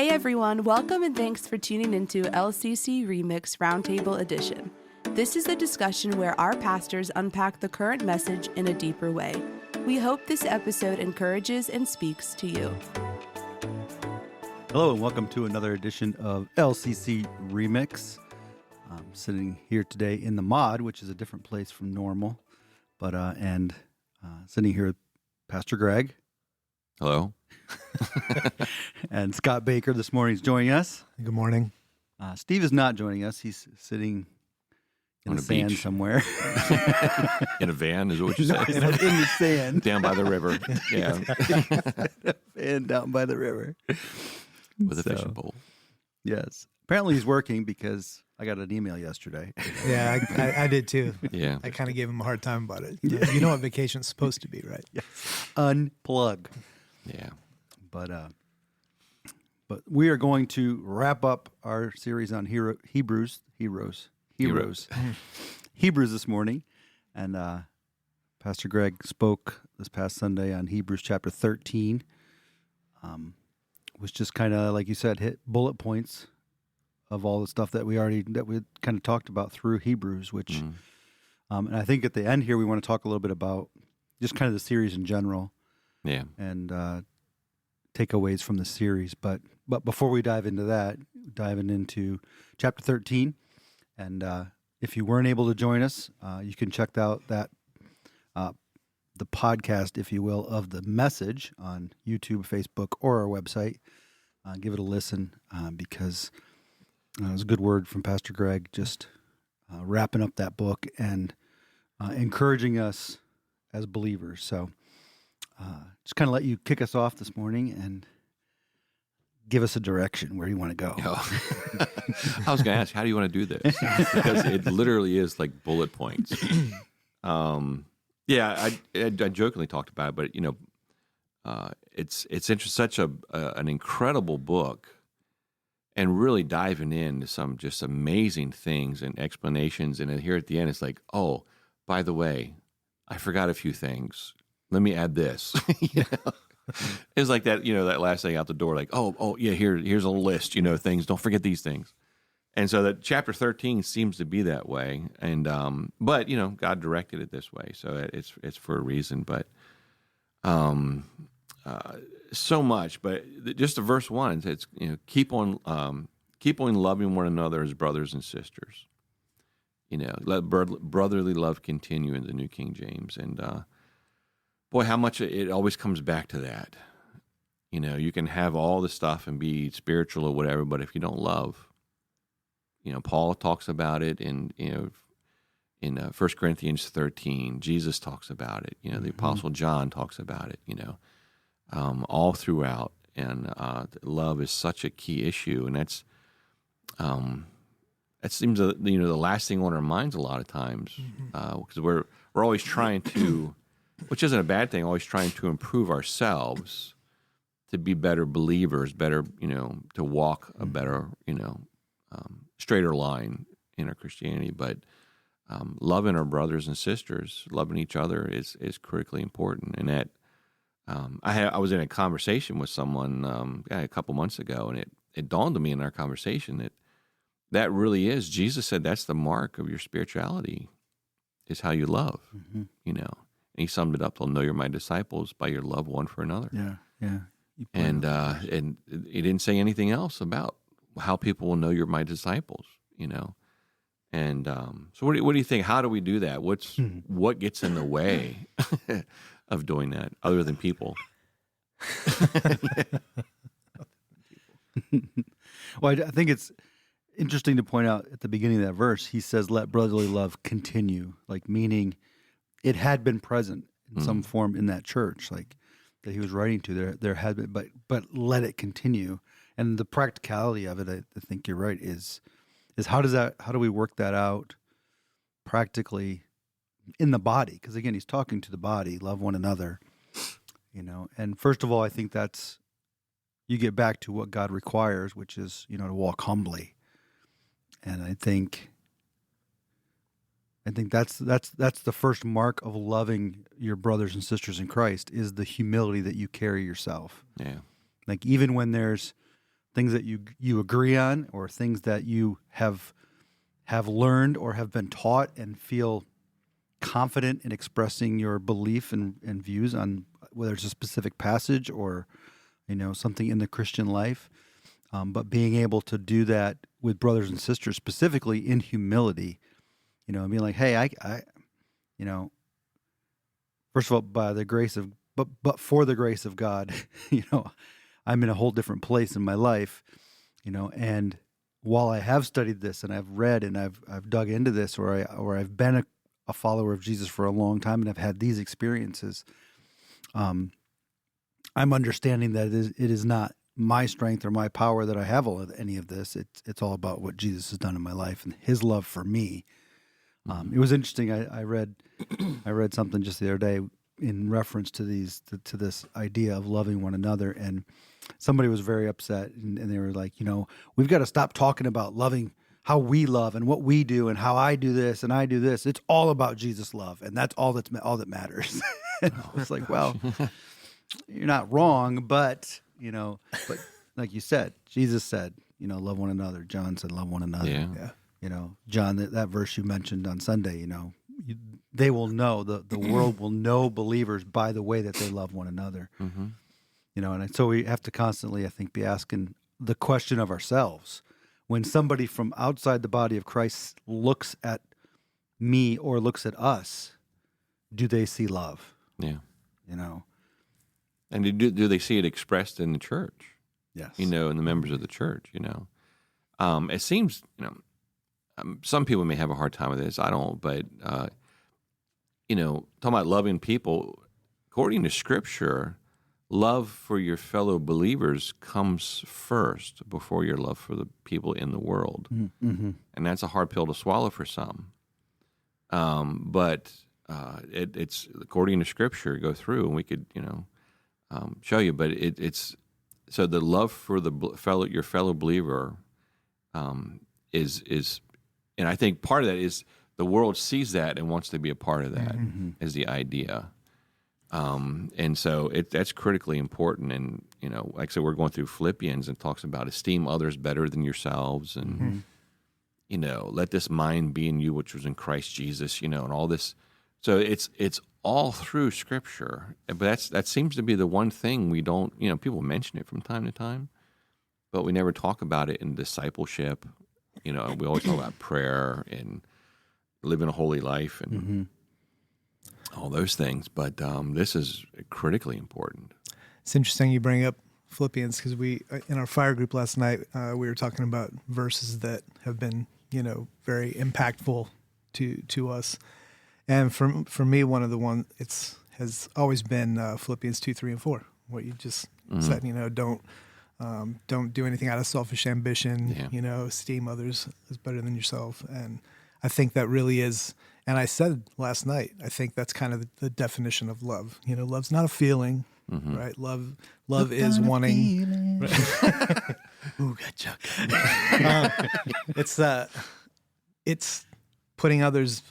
Hey everyone, welcome and thanks for tuning into LCC Remix Roundtable Edition. This is a discussion where our pastors unpack the current message in a deeper way. We hope this episode encourages and speaks to you. Hello and welcome to another edition of LCC Remix. I'm sitting here today in the mod, which is a different place from normal, but sitting here with Pastor Greg. Hello. And Scott Baker this morning is joining us. Good morning. Steve is not joining us. He's sitting in the sand beach. somewhere. In a van, is what you said? in the sand. Down by the river. Yeah. And down by the river. With a fishing pole. Yes. Apparently he's working because I got an email yesterday. Yeah, I did too. Yeah. I kind of gave him a hard time about it. You know what vacation's supposed to be, right? Yes. Unplug. Yeah. But we are going to wrap up our series on Hebrews this morning. And Pastor Greg spoke this past Sunday on Hebrews chapter 13. Was just kind of, like you said, hit bullet points of all the stuff that we kind of talked about through Hebrews, which, and I think at the end here, we want to talk a little bit about just kind of the series in general. Yeah. And takeaways from the series. But before we dive into that, diving into chapter 13, and if you weren't able to join us, you can check out that the podcast, if you will, of the message on YouTube, Facebook, or our website. Give it a listen because it was a good word from Pastor Greg, just wrapping up that book and encouraging us as believers. So just kind of let you kick us off this morning and give us a direction where you want to go. I was going to ask, how do you want to do this? Because it literally is like bullet points. Yeah, I jokingly talked about it, but you know, it's such an incredible book, and really diving into some just amazing things and explanations. And then here at the end, it's like, oh, by the way, I forgot a few things. Let me add this. You know? It's like that, you know, that last thing out the door, like, oh yeah, here's a list, you know, things. Don't forget these things. And so that chapter 13 seems to be that way. And but you know, God directed it this way, so it's for a reason. But so much. But just the verse 1, it's, you know, keep on loving one another as brothers and sisters. You know, let brotherly love continue in the New King James. And boy, how much it always comes back to that. You know, you can have all this stuff and be spiritual or whatever, but if you don't love, you know, Paul talks about it in 1 Corinthians 13. Jesus talks about it. You know, the Apostle John talks about it. You know, all throughout, and love is such a key issue, and that's that seems the last thing on our minds a lot of times, because we're always trying to, which isn't a bad thing, always trying to improve ourselves to be better believers, better, you know, to walk a better, you know, straighter line in our Christianity. But loving our brothers and sisters, loving each other is critically important. And that I was in a conversation with someone a couple months ago, and it dawned on me in our conversation that really is, Jesus said that's the mark of your spirituality, is how you love, you know. And he summed it up, they'll know you're my disciples by your love one for another. Yeah. And he didn't say anything else about how people will know you're my disciples, you know. And so what do you think? How do we do that? What gets in the way of doing that other than people? Well, I think it's interesting to point out at the beginning of that verse, he says, let brotherly love continue, like meaning it had been present in some form in that church, like that he was writing to. There had been, but let it continue. And the practicality of it, I think you're right, is how do we work that out practically in the body? Because again, he's talking to the body, love one another, you know. And first of all, I think you get back to what God requires, which is, you know, to walk humbly. And I think that's the first mark of loving your brothers and sisters in Christ, is the humility that you carry yourself. Yeah. Like even when there's things that you agree on, or things that you have learned or have been taught and feel confident in expressing your belief and views on whether it's a specific passage or, something in the Christian life. But being able to do that with brothers and sisters, specifically in humility, and being like, hey, I first of all, by the grace of, but for the grace of God, I'm in a whole different place in my life, and while I have studied this and I've read and I've dug into this, or I've been a follower of Jesus for a long time and I've had these experiences, I'm understanding that it is not my strength or my power that I have any of this. It's all about what Jesus has done in my life and his love for me. It was interesting. I read something just the other day in reference to this idea of loving one another, and somebody was very upset, and they were like, we've got to stop talking about loving, how we love and what we do and how I do this and I do this. It's all about Jesus' love, and that's all that matters. And I was like, well, you're not wrong, but like you said, Jesus said, love one another. John said, love one another. Yeah. John, that verse you mentioned on Sunday, they will know, the world will know believers by the way that they love one another. Mm-hmm. And so we have to constantly, I think, be asking the question of ourselves. When somebody from outside the body of Christ looks at me or looks at us, do they see love? Yeah. And do they see it expressed in the church? Yes. In the members of the church, It seems, some people may have a hard time with this. I don't, but, talking about loving people, according to Scripture, love for your fellow believers comes first before your love for the people in the world. Mm-hmm. And that's a hard pill to swallow for some. But it's according to Scripture, go through, and we could, show you. But it's so the love for your fellow believer is, and I think part of that is the world sees that and wants to be a part of that, is the idea. And so that's critically important. And, like I said, we're going through Philippians and talks about esteem others better than yourselves. And, let this mind be in you, which was in Christ Jesus, and all this. So it's all through Scripture. But that seems to be the one thing we don't, people mention it from time to time, but we never talk about it in discipleship. We always talk about prayer and living a holy life and all those things, but this is critically important. It's interesting you bring up Philippians, because we, in our fire group last night, we were talking about verses that have been, very impactful to us. And for me, one of the has always been Philippians 2, 3, and 4, what you just said. Don't do anything out of selfish ambition. Yeah. Esteem others as better than yourself. And I think that really is. And I said last night, I think that's kind of the definition of love. Love's not a feeling, right? Love is wanting. Right? Ooh, gotcha. It's putting others,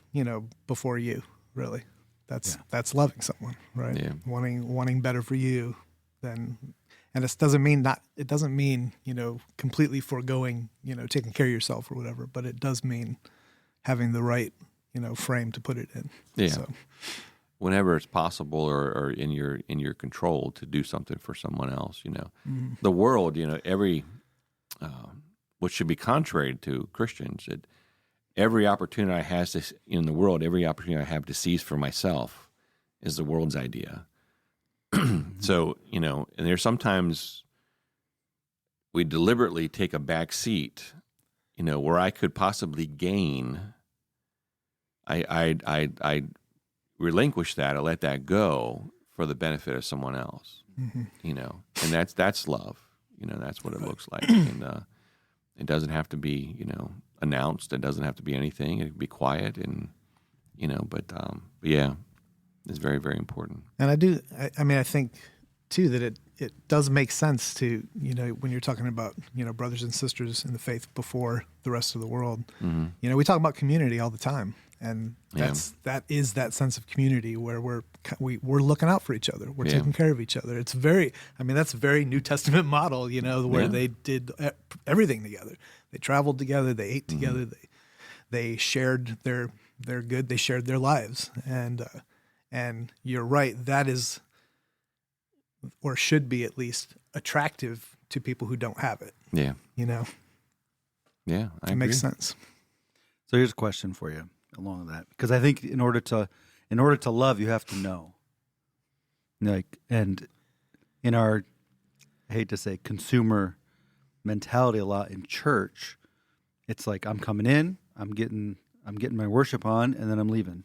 before you. Really, that's loving someone, right? Yeah. Wanting better for you than. And it doesn't mean, completely foregoing, taking care of yourself or whatever, but it does mean having the right, frame to put it in. Yeah. So. Whenever it's possible or in your control to do something for someone else, the world, every, which should be contrary to Christians, every opportunity I have in the world, every opportunity I have to seize for myself is the world's idea. So, and there's sometimes we deliberately take a back seat, where I could possibly gain. I relinquish that, I let that go for the benefit of someone else, and that's love. That's what it looks like. And it doesn't have to be, announced. It doesn't have to be anything. It can be quiet and, but yeah. Is very, very important. And I think too that it does make sense to, when you're talking about, brothers and sisters in the faith before the rest of the world, we talk about community all the time. And Yeah. that is that sense of community where we're looking out for each other. We're Yeah. taking care of each other. It's that's a very New Testament model, where Yeah. they did everything together. They traveled together. They ate together. They shared their good. They shared their lives. And you're right. That is, or should be at least, attractive to people who don't have it. Yeah. Yeah, I it makes agree. sense. So here's a question for you along that, because I think in order to love, you have to know. And in our, I hate to say, consumer mentality a lot in church, it's like I'm coming in, I'm getting my worship on, and then I'm leaving.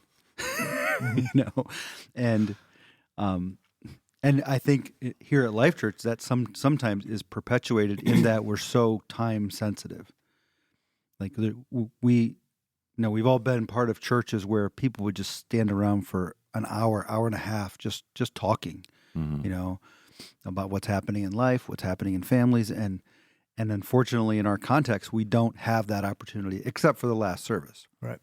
And I think here at Life Church that sometimes is perpetuated in that we're so time sensitive. Like we've all been part of churches where people would just stand around for an hour and a half, just talking, about what's happening in life, what's happening in families, and unfortunately in our context, we don't have that opportunity except for the last service, Right.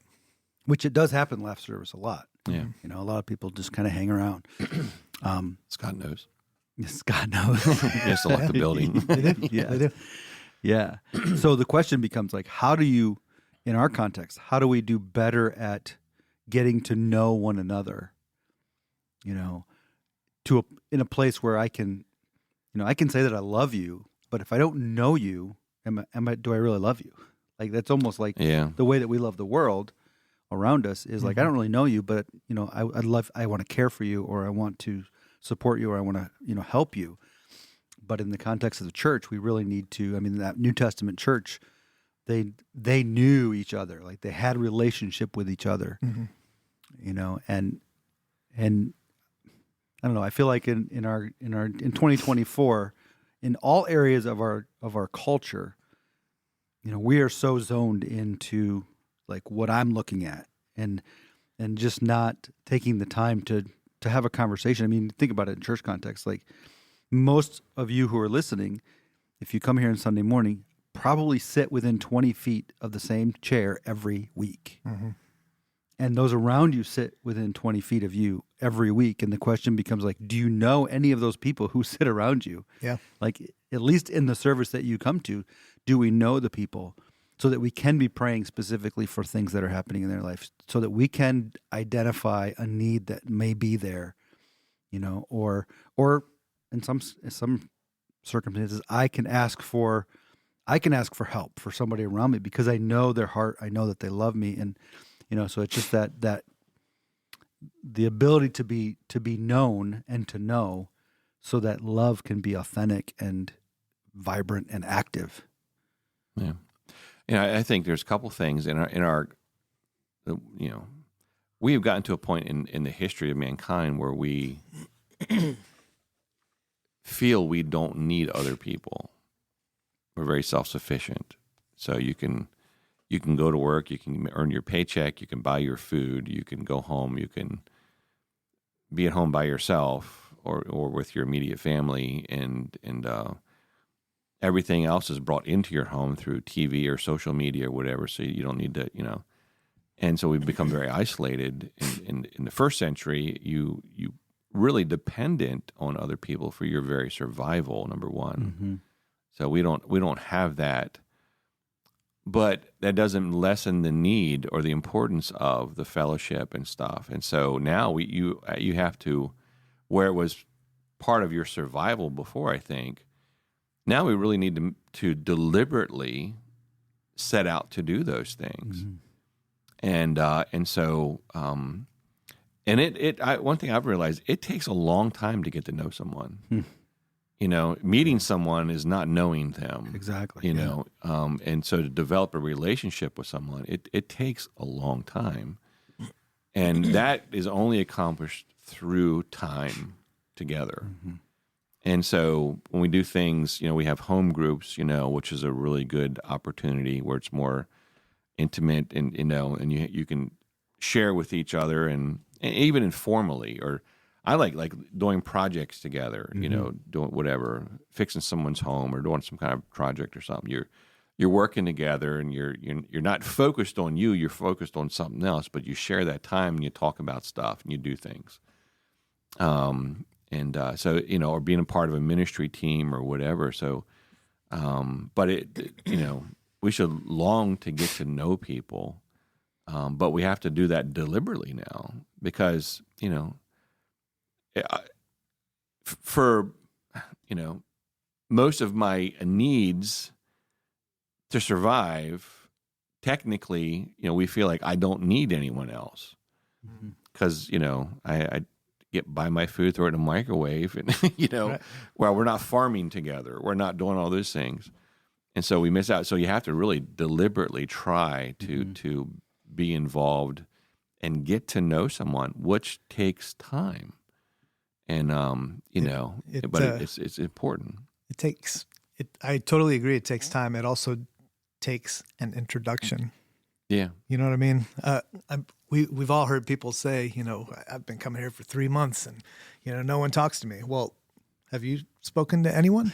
which it does happen last service a lot. Yeah. A lot of people just kind of hang around. Scott knows. Scott knows. Yes, to lock the building. They do. Yeah. They do. Yeah. So the question becomes like, how do you, in our context, how do we do better at getting to know one another? In a place where I can say that I love you, but if I don't know you, do I really love you? Like that's almost like Yeah. the way that we love the world around us is like, I don't really know you, but I want to care for you, or I want to support you, or I want to, help you. But in the context of the church, we really need to, that New Testament church, they knew each other, like they had a relationship with each other, and I don't know, I feel like in 2024, in all areas of our culture, we are so zoned into like what I'm looking at and just not taking the time to have a conversation. Think about it in church context. Like most of you who are listening, if you come here on Sunday morning, probably sit within 20 feet of the same chair every week. Mm-hmm. And those around you sit within 20 feet of you every week. And the question becomes like, do you know any of those people who sit around you? Yeah. Like at least in the service that you come to, do we know the people so that we can be praying specifically for things that are happening in their life, so that we can identify a need that may be there, or in some circumstances, I can ask for help for somebody around me because I know their heart. I know that they love me. And, so it's just that the ability to be known and to know so that love can be authentic and vibrant and active. Yeah. I think there's a couple things in our we have gotten to a point in the history of mankind where we feel we don't need other people. We're very self-sufficient. So you can go to work, you can earn your paycheck, you can buy your food, you can go home, you can be at home by yourself or with your immediate family, and everything else is brought into your home through TV or social media or whatever, so you don't need to, And so we've become very isolated. In the first century, you really dependent on other people for your very survival, number one. Mm-hmm. So we don't have that. But that doesn't lessen the need or the importance of the fellowship and stuff. And so now you have to, where it was part of your survival before, I think, now we really need to deliberately set out to do those things. Mm-hmm. And so one thing I've realized, it takes a long time to get to know someone. Meeting someone is not knowing them. Exactly. And so to develop a relationship with someone, it takes a long time. And that is only accomplished through time together. Mm-hmm. And so when we do things, we have home groups, which is a really good opportunity where it's more intimate and, and you can share with each other and even informally, or I like doing projects together, mm-hmm. Doing whatever, fixing someone's home or doing some kind of project or something. you're working together and you're not focused on you, you're focused on something else, but you share that time and you talk about stuff and you do things. So, or being a part of a ministry team or whatever. So, but we should long to get to know people. But we have to do that deliberately now because, for, most of my needs to survive, technically, we feel like I don't need anyone else because, I buy my food, throw it in a microwave and, Right. well, we're not farming together. We're not doing all those things. And so we miss out. So you have to really deliberately try to be involved and get to know someone, which takes time. And, but it's important. It takes it. I totally agree. It takes time. It also takes an introduction. Yeah. You know what I mean? We've all heard people say, I've been coming here for 3 months and, no one talks to me. Well, have you spoken to anyone?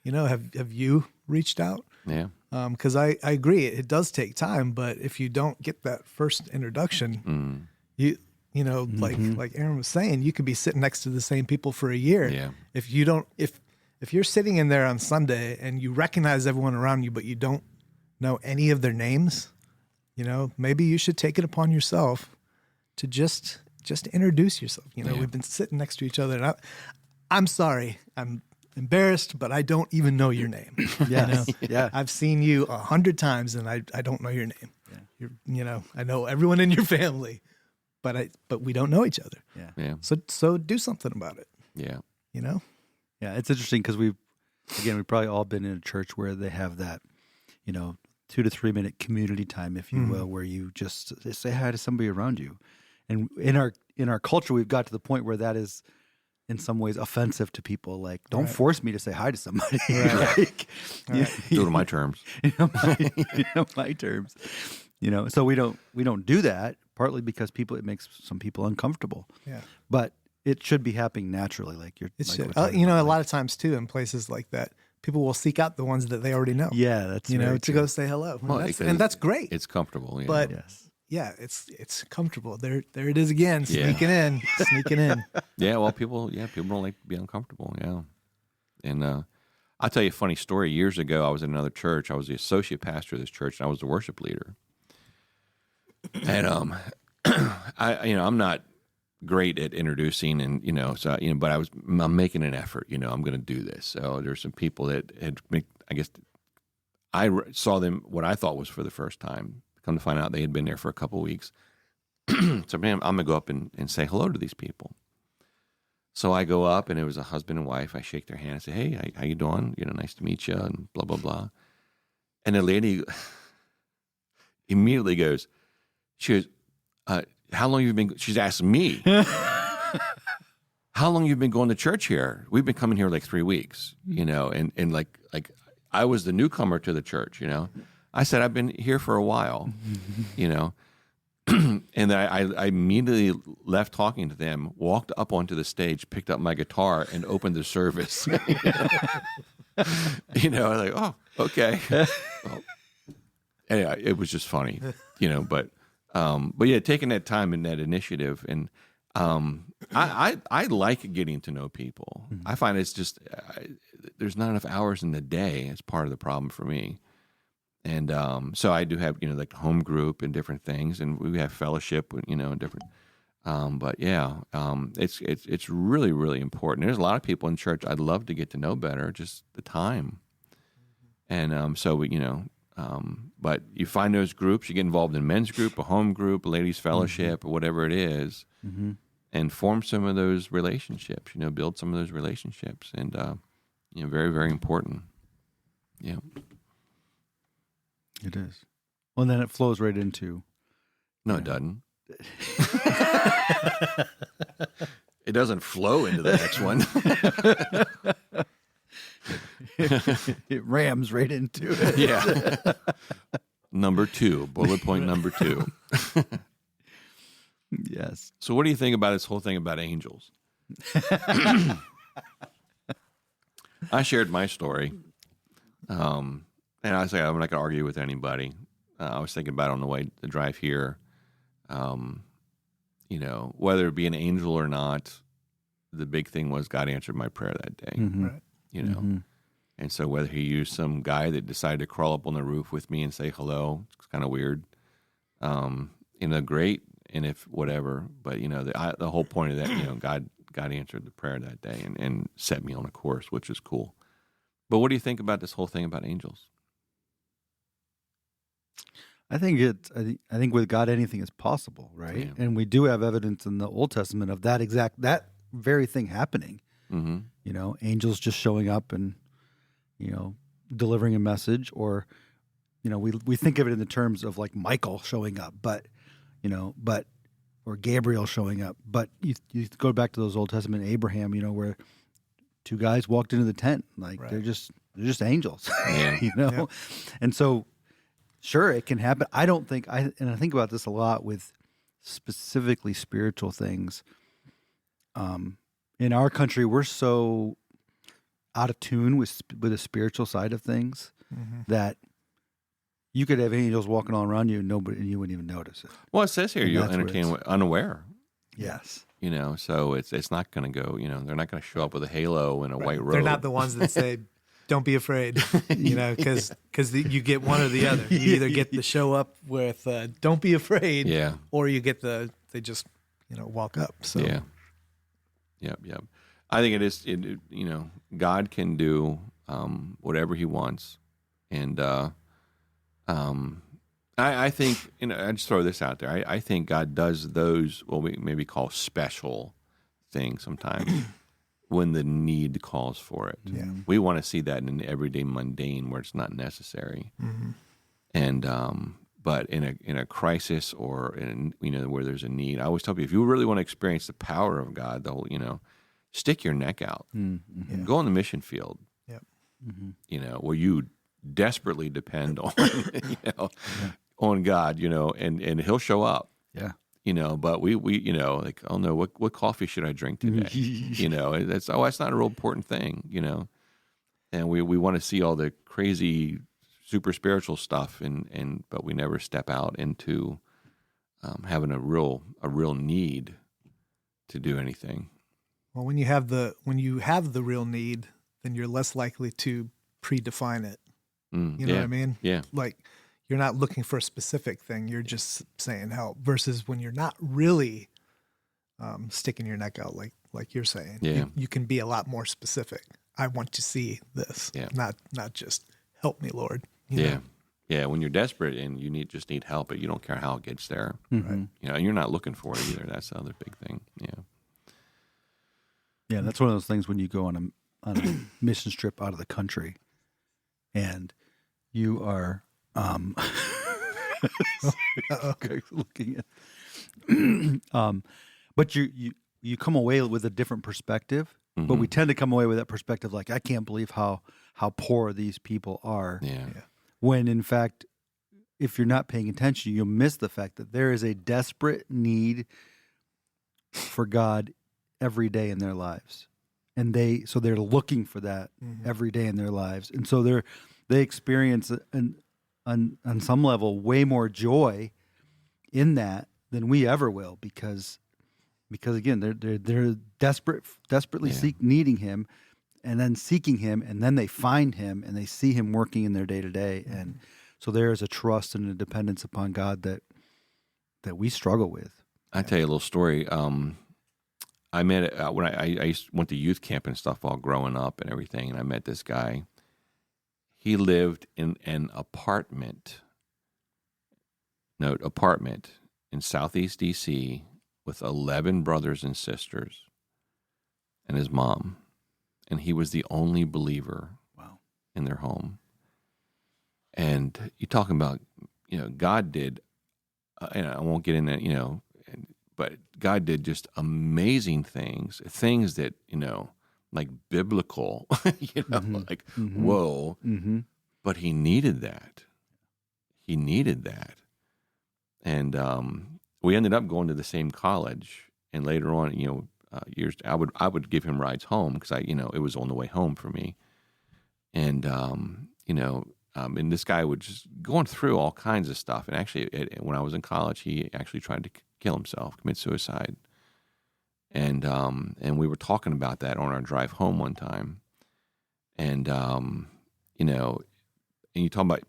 Have you reached out? Yeah. Because I agree, it does take time, but if you don't get that first introduction, like Aaron was saying, you could be sitting next to the same people for a year. Yeah. If you don't, if you're sitting in there on Sunday and you recognize everyone around you, but you don't know any of their names, maybe you should take it upon yourself to just introduce yourself. We've been sitting next to each other, and I'm sorry, I'm embarrassed, but I don't even know your name. Yes. Yeah. I've seen you 100 times, and I don't know your name. Yeah. I know everyone in your family, but we don't know each other. Yeah. Yeah. So do something about it. Yeah. Yeah. It's interesting because we've probably all been in a church where they have that, 2 to 3 minute community time, if you will, where you just say hi to somebody around you. And in our culture, we've got to the point where that is in some ways offensive to people. Like, don't force me to say hi to somebody. Right. Do it on my terms. My terms. So we don't do that, partly because it makes some people uncomfortable. Yeah. But it should be happening naturally, like you're. It like should. we're talking A about. lot of times too, in places like that, people will seek out the ones that they already know. Yeah, that's very to true. go say hello, Well, and that's great. It's comfortable. But Yes. yeah, it's comfortable. There it is again, Yeah. sneaking in. Yeah, well, people don't like to be uncomfortable. Yeah, and I'll tell you a funny story. Years ago, I was in another church. I was the associate pastor of this church, and I was the worship leader. And I'm not great at introducing, and but I'm making an effort. I'm going to do this. So there's some people that saw them what I thought was for the first time. Come to find out, they had been there for a couple of weeks. So, man, I'm going to go up and say hello to these people. So I go up, and it was a husband and wife. I shake their hand. I say, hey, how you doing? Nice to meet you, and blah, blah, blah. And the lady immediately goes, she goes, how long you been, she's asked me, how long you've been going to church here? We've been coming here like 3 weeks, and like I was the newcomer to the church, I said, I've been here for a while, and then I immediately left talking to them, walked up onto the stage, picked up my guitar, and opened the service. I was like, oh, okay. Well, anyway, it was just funny, but yeah, taking that time and that initiative, and I like getting to know people. I find it's just there's not enough hours in the day. It's part of the problem for me. And so I do have, like home group and different things, and we have fellowship, different. But yeah, it's really, really important. There's a lot of people in church I'd love to get to know better, just the time. And so we, but you find those groups, you get involved in men's group, a home group, a ladies' fellowship, or whatever it is, and form some of those relationships. Build some of those relationships, and very, very important. Yeah. It is. Well, then it flows right into. No, it doesn't. It doesn't flow into the next one. It rams right into it. Yeah. Number 2, bullet point number 2. Yes. So what do you think about this whole thing about angels? I shared my story. And I was like, I'm not going to argue with anybody. I was thinking about it on the way to drive here. Whether it be an angel or not, the big thing was God answered my prayer that day. Mm-hmm. Right. Mm-hmm. And so whether he used some guy that decided to crawl up on the roof with me and say hello, it's kind of weird. Great. And if whatever, but the whole point of that, God answered the prayer that day and set me on a course, which is cool. But what do you think about this whole thing about angels? I think with God anything is possible, right? Yeah. And we do have evidence in the Old Testament of that very thing happening. Mm-hmm. Angels just showing up and delivering a message, or we think of it in the terms of like Michael showing up, or Gabriel showing up. But you go back to those Old Testament Abraham, where two guys walked into the tent, like Right. they're just angels, Yeah. Yeah. And so sure, it can happen. I don't think I think about this a lot with specifically spiritual things. In our country, we're so out of tune with the spiritual side of things that you could have angels walking all around you, and you wouldn't even notice it. Well, it says here And you'll that's where entertain unaware. Yes. So it's not going to go. They're not going to show up with a halo and a white robe. They're not the ones that say, "Don't be afraid," because you get one or the other. You either get the show up with "Don't be afraid," Yeah. or you get they just walk up. So Yeah. Yep. I think it is. God can do whatever He wants, and I think I just throw this out there. I think God does those what we maybe call special things sometimes when the need calls for it. Yeah. We want to see that in an everyday mundane where it's not necessary, and but in a crisis or where there's a need, I always tell people if you really want to experience the power of God, the whole stick your neck out, go on the mission field, where you desperately depend on on God, and He'll show up. Yeah. But we like, oh no, what coffee should I drink today? That's not a real important thing, and we want to see all the crazy super spiritual stuff but we never step out into having a real need to do anything. Well, when you have the real need, then you're less likely to predefine it. You know what I mean? Yeah. Like you're not looking for a specific thing. You're just saying help. Versus when you're not really sticking your neck out, like you're saying. Yeah. You can be a lot more specific. I want to see this. Yeah. Not just help me, Lord. Yeah. Yeah. When you're desperate and you just need help, but you don't care how it gets there. Mm-hmm. Right. And you're not looking for it either. That's the other big thing. Yeah. Yeah, that's one of those things when you go on a mission trip out of the country, and you are looking at, but you come away with a different perspective. Mm-hmm. But we tend to come away with that perspective, like I can't believe how poor these people are. Yeah. When in fact, if you're not paying attention, you'll miss the fact that there is a desperate need for God every day in their lives, and they're looking for that every day in their lives, and so they experience on some level way more joy in that than we ever will, because again they're desperately needing Him, and then seeking Him, and then they find Him and they see Him working in their day to day, and so there is a trust and a dependence upon God that we struggle with. I tell you a little story. I met when I went to youth camp and stuff all growing up and everything, and I met this guy. He lived in an apartment in Southeast D.C. with 11 brothers and sisters and his mom, and he was the only believer in their home. And you're talking about, God did, and I won't get into, but God did just amazing things that, like biblical, like, whoa. Mm-hmm. But he needed that. And we ended up going to the same college. And later on, years, I would give him rides home because it was on the way home for me. And, and this guy would just going through all kinds of stuff. And actually, when I was in college, he actually tried to kill himself, commit suicide. And we were talking about that on our drive home one time. And, you know, and you talk about,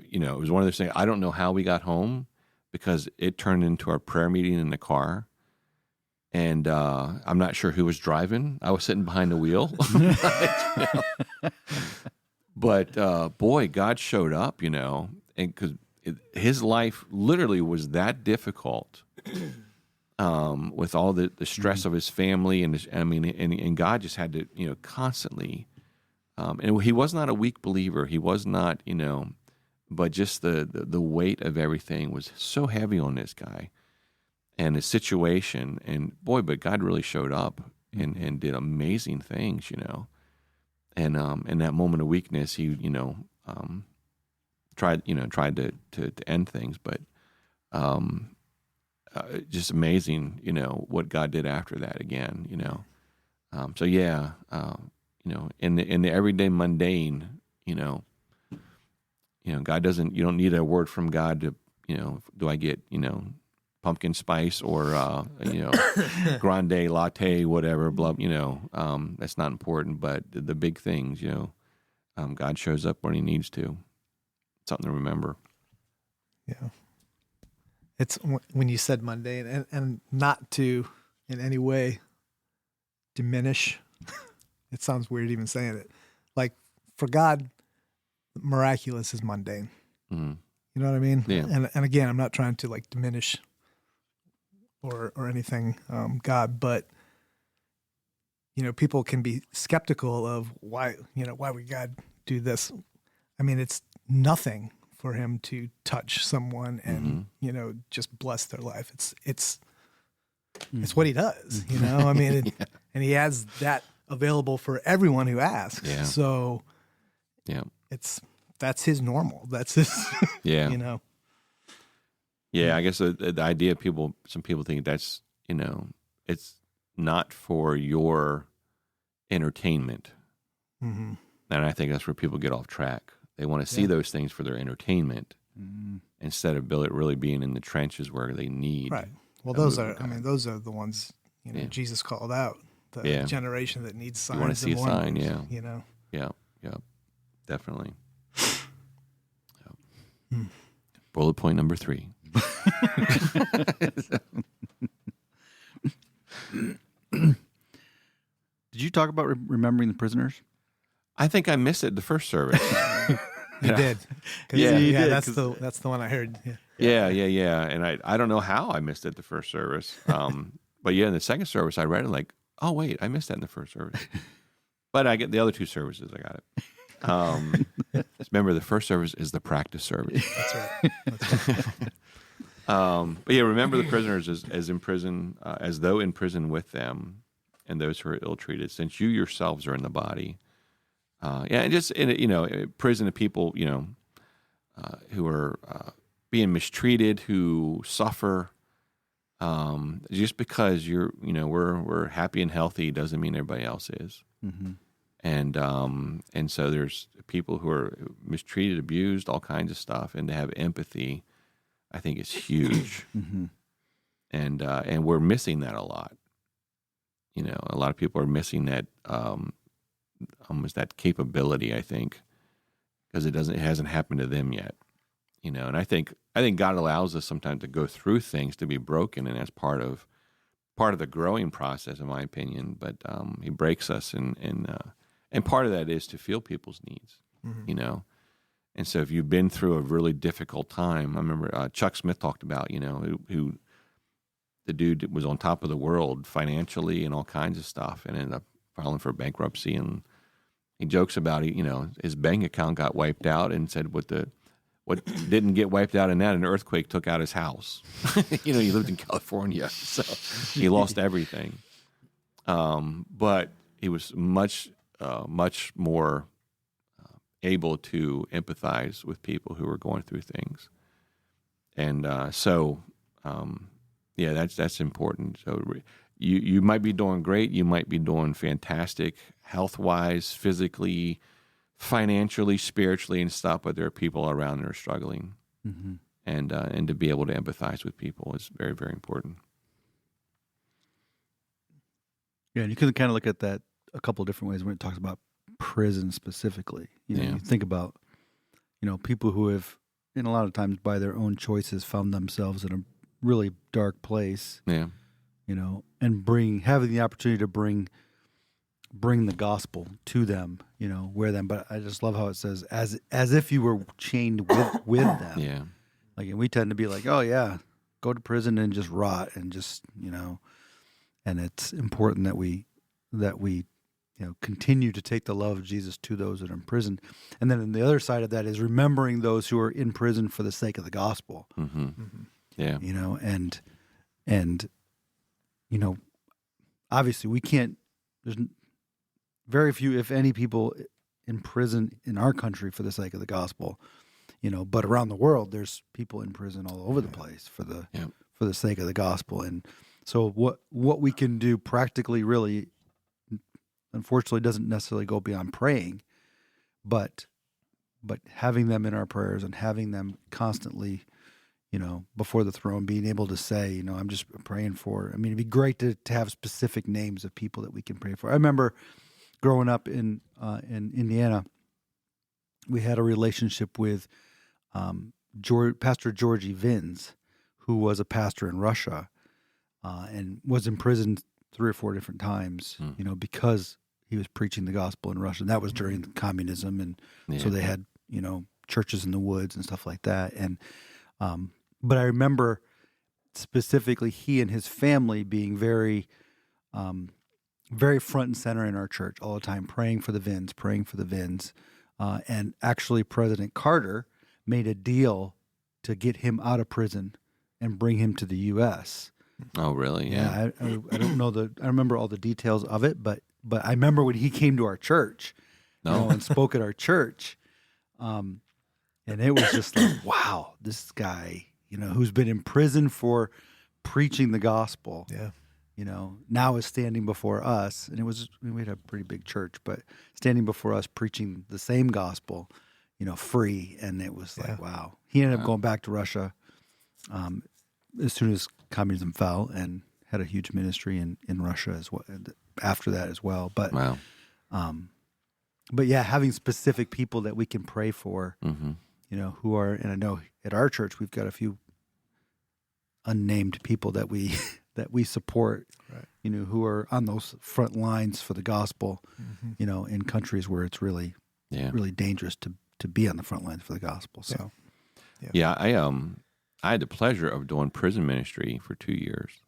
you know, it was one of those things, I don't know how we got home because it turned into our prayer meeting in the car. And I'm not sure who was driving. I was sitting behind the wheel. But boy, God showed up, you know, and because his life literally was that difficult with all the stress of his family. And God just had to, you know, constantly. And he was not a weak believer. He was not, you know, but just the weight of everything was so heavy on this guy and his situation. And boy, but God really showed up and did amazing things, you know. And in that moment of weakness, he, you know, tried to end things, but just amazing, you know, what God did after that again, you know. So yeah, you know, in the everyday mundane, you know, God doesn't. You don't need a word from God to, you know, do I get, you know, pumpkin spice or you know, grande latte, whatever, blah, you know, that's not important. But the big things, you know, God shows up when He needs to. Something to remember. Yeah, it's when you said mundane, and not to in any way diminish. It sounds weird even saying it. Like for God, miraculous is mundane. Mm-hmm. You know what I mean? Yeah. And again, I'm not trying to like diminish or anything, God, but you know, people can be skeptical of why would God do this? I mean, it's nothing for Him to touch someone and, you know, just bless their life. It's what He does, you know? I mean, and He has that available for everyone who asks. Yeah. So yeah, that's His normal. That's His, yeah, you know? Yeah, I guess the idea some people think that's, you know, it's not for your entertainment. Mm-hmm. And I think that's where people get off track. They want to see those things for their entertainment instead of really being in the trenches where they need. Right. Well, those are the ones, you know, Jesus called out, the generation that needs signs. You want to see a sign, you know? Yeah, definitely. Bullet point number 3. Did you talk about remembering the prisoners? I think I missed it the first service. You did. Yeah, you did. That's the one I heard. Yeah. And I don't know how I missed it the first service. But yeah, in the second service, I read it like, oh wait, I missed that in the first service. But I get the other 2 services, I got it. Remember, the first service is the practice service. That's right. But yeah, remember the prisoners as in prison, as though in prison with them, and those who are ill-treated, since you yourselves are in the body. And just you know, prison of people, you know, who are being mistreated, who suffer. Just because we're happy and healthy doesn't mean everybody else is. Mm-hmm. And so there's people who are mistreated, abused, all kinds of stuff, and to have empathy, I think is huge. Mm-hmm. And we're missing that a lot. You know, a lot of people are missing that almost that capability, I think, because it hasn't happened to them yet. You know, and I think God allows us sometimes to go through things to be broken, and that's part of the growing process, in my opinion. But He breaks us, and part of that is to feel people's needs. Mm-hmm. You know, and so if you've been through a really difficult time, I remember Chuck Smith talked about, you know, who the dude was on top of the world financially and all kinds of stuff, and ended up filing for bankruptcy. And he jokes about it, you know, his bank account got wiped out, and said what didn't get wiped out in that, an earthquake took out his house. You know, he lived in California, so he lost everything. But he was much more able to empathize with people who were going through things. And yeah, that's important. So you might be doing great. You might be doing fantastic health-wise, physically, financially, spiritually, and stuff, but there are people around that are struggling. Mm-hmm. And to be able to empathize with people is very, very important. Yeah, and you can kind of look at that a couple of different ways when it talks about prison specifically. You know, Yeah. you think about, people who have, and a lot of times by their own choices, found themselves in a really dark place. Yeah. And having the opportunity to bring the gospel to them, where them. But I just love how it says as if you were chained with them. Yeah. Like, and we tend to be like, oh yeah, go to prison and just rot and just, and it's important that we continue to take the love of Jesus to those that are in prison. And then on the other side of that is remembering those who are in prison for the sake of the gospel. Mm-hmm. Mm-hmm. Yeah. And obviously we can't, there's very few, if any, people in prison in our country for the sake of the gospel, but around the world, there's people in prison all over the place for the sake of the gospel. And so what we can do practically really, unfortunately, doesn't necessarily go beyond praying, but having them in our prayers and having them constantly, before the throne, being able to say, I'm just praying for. I mean, it'd be great to have specific names of people that we can pray for. I remember growing up in Indiana, we had a relationship with Pastor Georgie Vins, who was a pastor in Russia and was imprisoned 3 or 4 different times, because he was preaching the gospel in Russia. And that was during communism. And so they had, churches in the woods and stuff like that. And, but I remember specifically he and his family being very, very front and center in our church all the time, praying for the Vins. And actually President Carter made a deal to get him out of prison and bring him to the U.S. Oh, really? Yeah. I don't know I remember all the details of it, but I remember when he came to our church, and spoke at our church, and it was just like, wow, this guy, who's been in prison for preaching the gospel, now is standing before us, and we had a pretty big church, but standing before us preaching the same gospel, free, and it was like, wow. He ended up going back to Russia as soon as communism fell, and had a huge ministry in Russia as well after that as well. But wow. But yeah, having specific people that we can pray for, who are, and I know at our church we've got a few unnamed people that we support, right. Who are on those front lines for the gospel, in countries where it's really, really dangerous to be on the front lines for the gospel. So, I had the pleasure of doing prison ministry for 2 years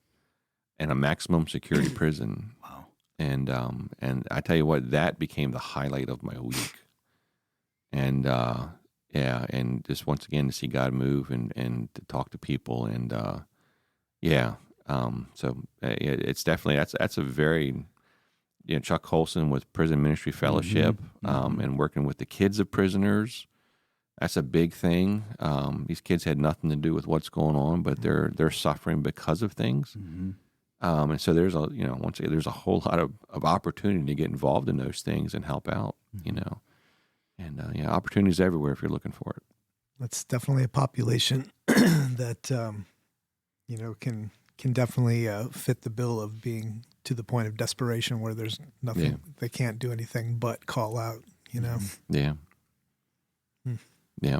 in a maximum security prison. Wow. And I tell you what, that became the highlight of my week. And and just once again to see God move and to talk to people and so it's definitely that's a very Chuck Colson with Prison Ministry Fellowship and working with the kids of prisoners. That's a big thing. These kids had nothing to do with what's going on, but they're suffering because of things. And so there's once again, there's a whole lot of opportunity to get involved in those things and help out, and opportunities everywhere if you're looking for it. That's definitely a population that, can definitely fit the bill of being to the point of desperation where there's nothing, they can't do anything but call out, Yeah. Yeah.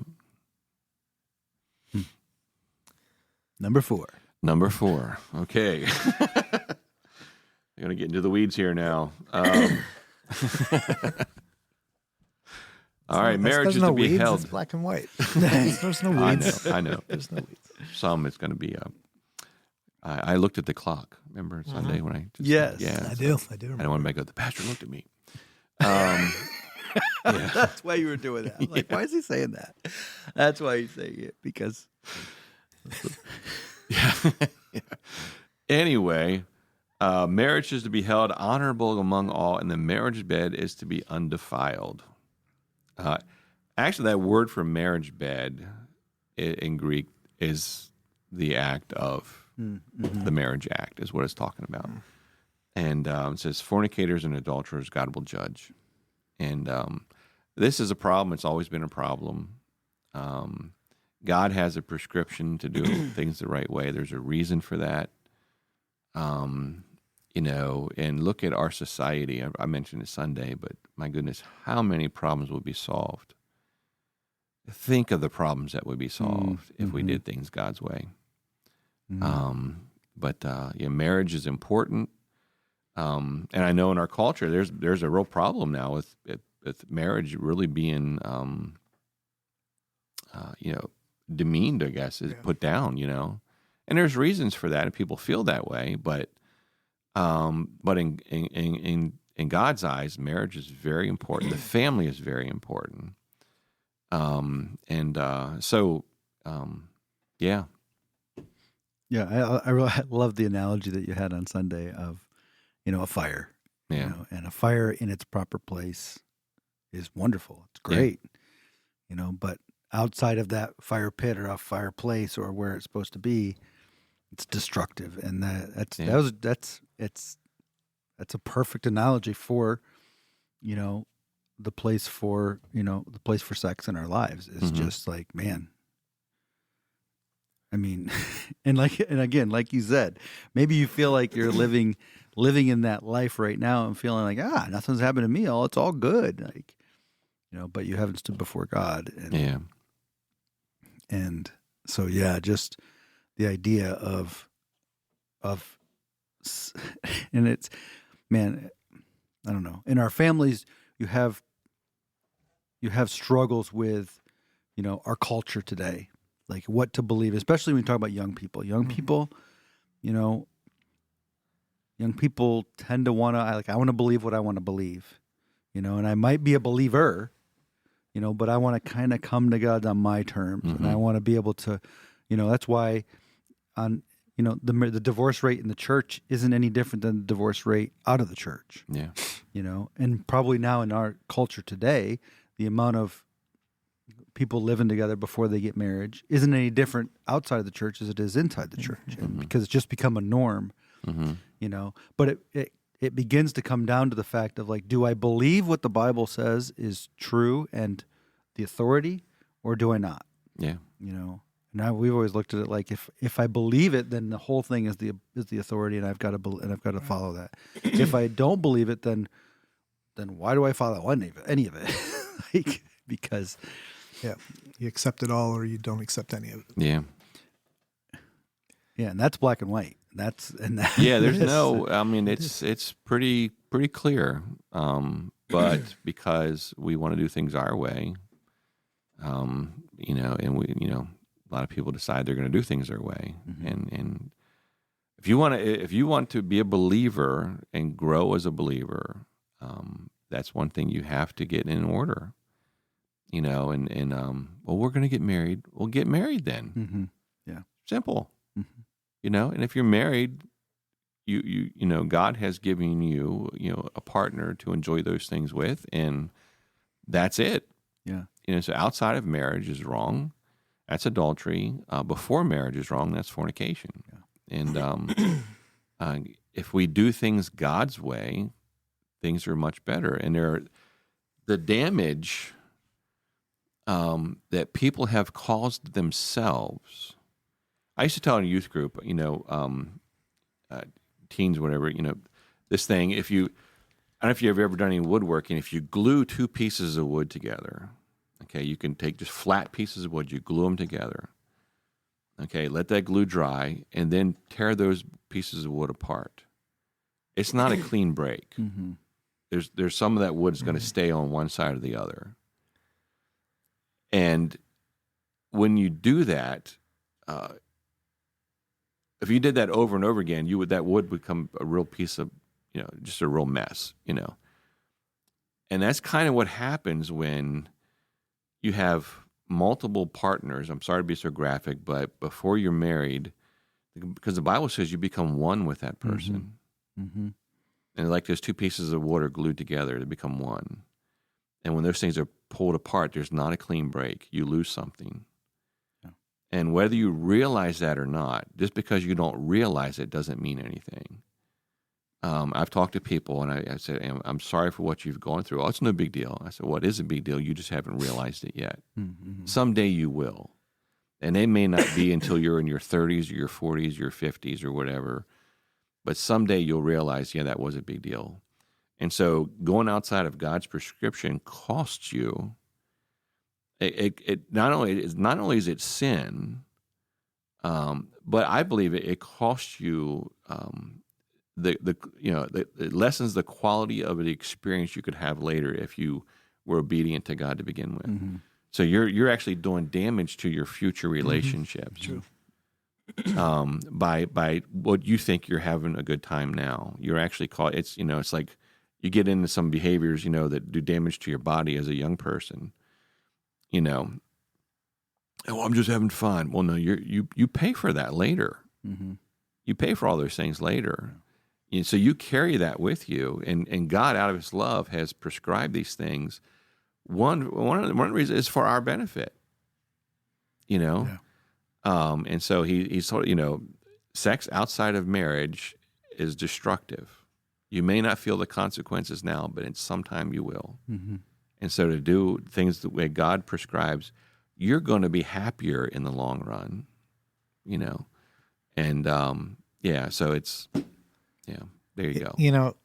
Number 4. Okay. I'm going to get into the weeds here now. All right. Marriage is to be weeds, held. It's black and white. There's no weeds. I know. There's no weeds. Some it's going to be. I looked at the clock. Remember Sunday when I? Yes. I do. I don't want to make up. The pastor looked at me. That's why you were doing that. I'm like, why is he saying that? That's why he's saying it, because. Yeah. Anyway, marriage is to be held honorable among all, and the marriage bed is to be undefiled. Actually, that word for marriage bed in Greek is the act of the marriage act, is what it's talking about. And it says, fornicators and adulterers God will judge. And This is a problem. It's always been a problem. God has a prescription to do things the right way. There's a reason for that. And look at our society. I mentioned it Sunday, but my goodness, how many problems would be solved? Think of the problems that would be solved if we did things God's way. Marriage is important. And I know in our culture, there's a real problem now with marriage really being, demeaned, I guess, is put down, and there's reasons for that, and people feel that way. But in God's eyes, marriage is very important. The family is very important. Yeah, I really love the analogy that you had on Sunday of, a fire. Yeah. And a fire in its proper place is wonderful. It's great. But outside of that fire pit or a fireplace or where it's supposed to be, it's destructive. And that's a perfect analogy for, the place for sex in our lives. It's just like, man. I mean, and again, like you said, maybe you feel like you're living in that life right now and feeling like, nothing's happened to me. It's all good. Like, but you haven't stood before God. And so, just the idea of, and it's, man, I don't know. In our families, you have struggles with, our culture today. Like what to believe, especially when we talk about young people. Young people tend to want to, I want to believe what I want to believe, and I might be a believer, but I want to kind of come to God on my terms, and I want to be able to, that's why the divorce rate in the church isn't any different than the divorce rate out of the church. Yeah. And probably now in our culture today, the amount of people living together before they get marriage isn't any different outside of the church as it is inside the church, and because it's just become a norm, But it begins to come down to the fact of like, do I believe what the Bible says is true and the authority, or do I not? Yeah. Now we've always looked at it like if I believe it, then the whole thing is the authority, and I've got to follow that. If I don't believe it, then why do I follow any of it? Like, because you accept it all or you don't accept any of it. Yeah. Yeah, and that's black and white. There's no. I mean, it's pretty clear. But because we want to do things our way, and we, a lot of people decide they're going to do things their way, and if you want to be a believer and grow as a believer, that's one thing you have to get in order. Well, we're going to get married. Well, get married then. Mm-hmm. Yeah, simple. And if you're married, you God has given you a partner to enjoy those things with, and that's it. Yeah. So outside of marriage is wrong. That's adultery. Before marriage is wrong. That's fornication. Yeah. And if we do things God's way, things are much better. And the damage that people have caused themselves. I used to tell in a youth group, teens, whatever, this thing. I don't know if you've ever done any woodworking. If you glue two pieces of wood together, okay, you can take just flat pieces of wood, you glue them together. Okay, let that glue dry, and then tear those pieces of wood apart. It's not a clean break. Mm-hmm. There's some of that wood is going to stay on one side or the other. And when you do that, if you did that over and over again, that wood would become a real piece of, just a real mess, And that's kind of what happens when you have multiple partners. I'm sorry to be so graphic, but before you're married, because the Bible says you become one with that person. Mm-hmm. And like those two pieces of wood are glued together, they become one. And when those things are pulled apart, there's not a clean break. You lose something. Yeah. And whether you realize that or not, just because you don't realize it doesn't mean anything. I've talked to people, and I said, I'm sorry for what you've gone through. Oh, it's no big deal. I said, what is a big deal? You just haven't realized it yet. Mm-hmm. Someday you will. And it may not be until you're in your 30s or your 40s, your 50s or whatever. But someday you'll realize, yeah, that was a big deal. And so going outside of God's prescription costs you. It not only is it sin, but I believe it costs you it lessens the quality of the experience you could have later if you were obedient to God to begin with. Mm-hmm. So you're actually doing damage to your future relationships. True. By what you think you're having a good time now. You're actually it's like you get into some behaviors, that do damage to your body as a young person. Oh, I'm just having fun. Well, no, you pay for that later. Mm-hmm. You pay for all those things later. And so you carry that with you, and God, out of His love, has prescribed these things. One reason is for our benefit. Yeah. And so he's sort of, sex outside of marriage is destructive. You may not feel the consequences now, but sometime you will. Mm-hmm. And so to do things the way God prescribes, you're going to be happier in the long run, And so it's, there you go.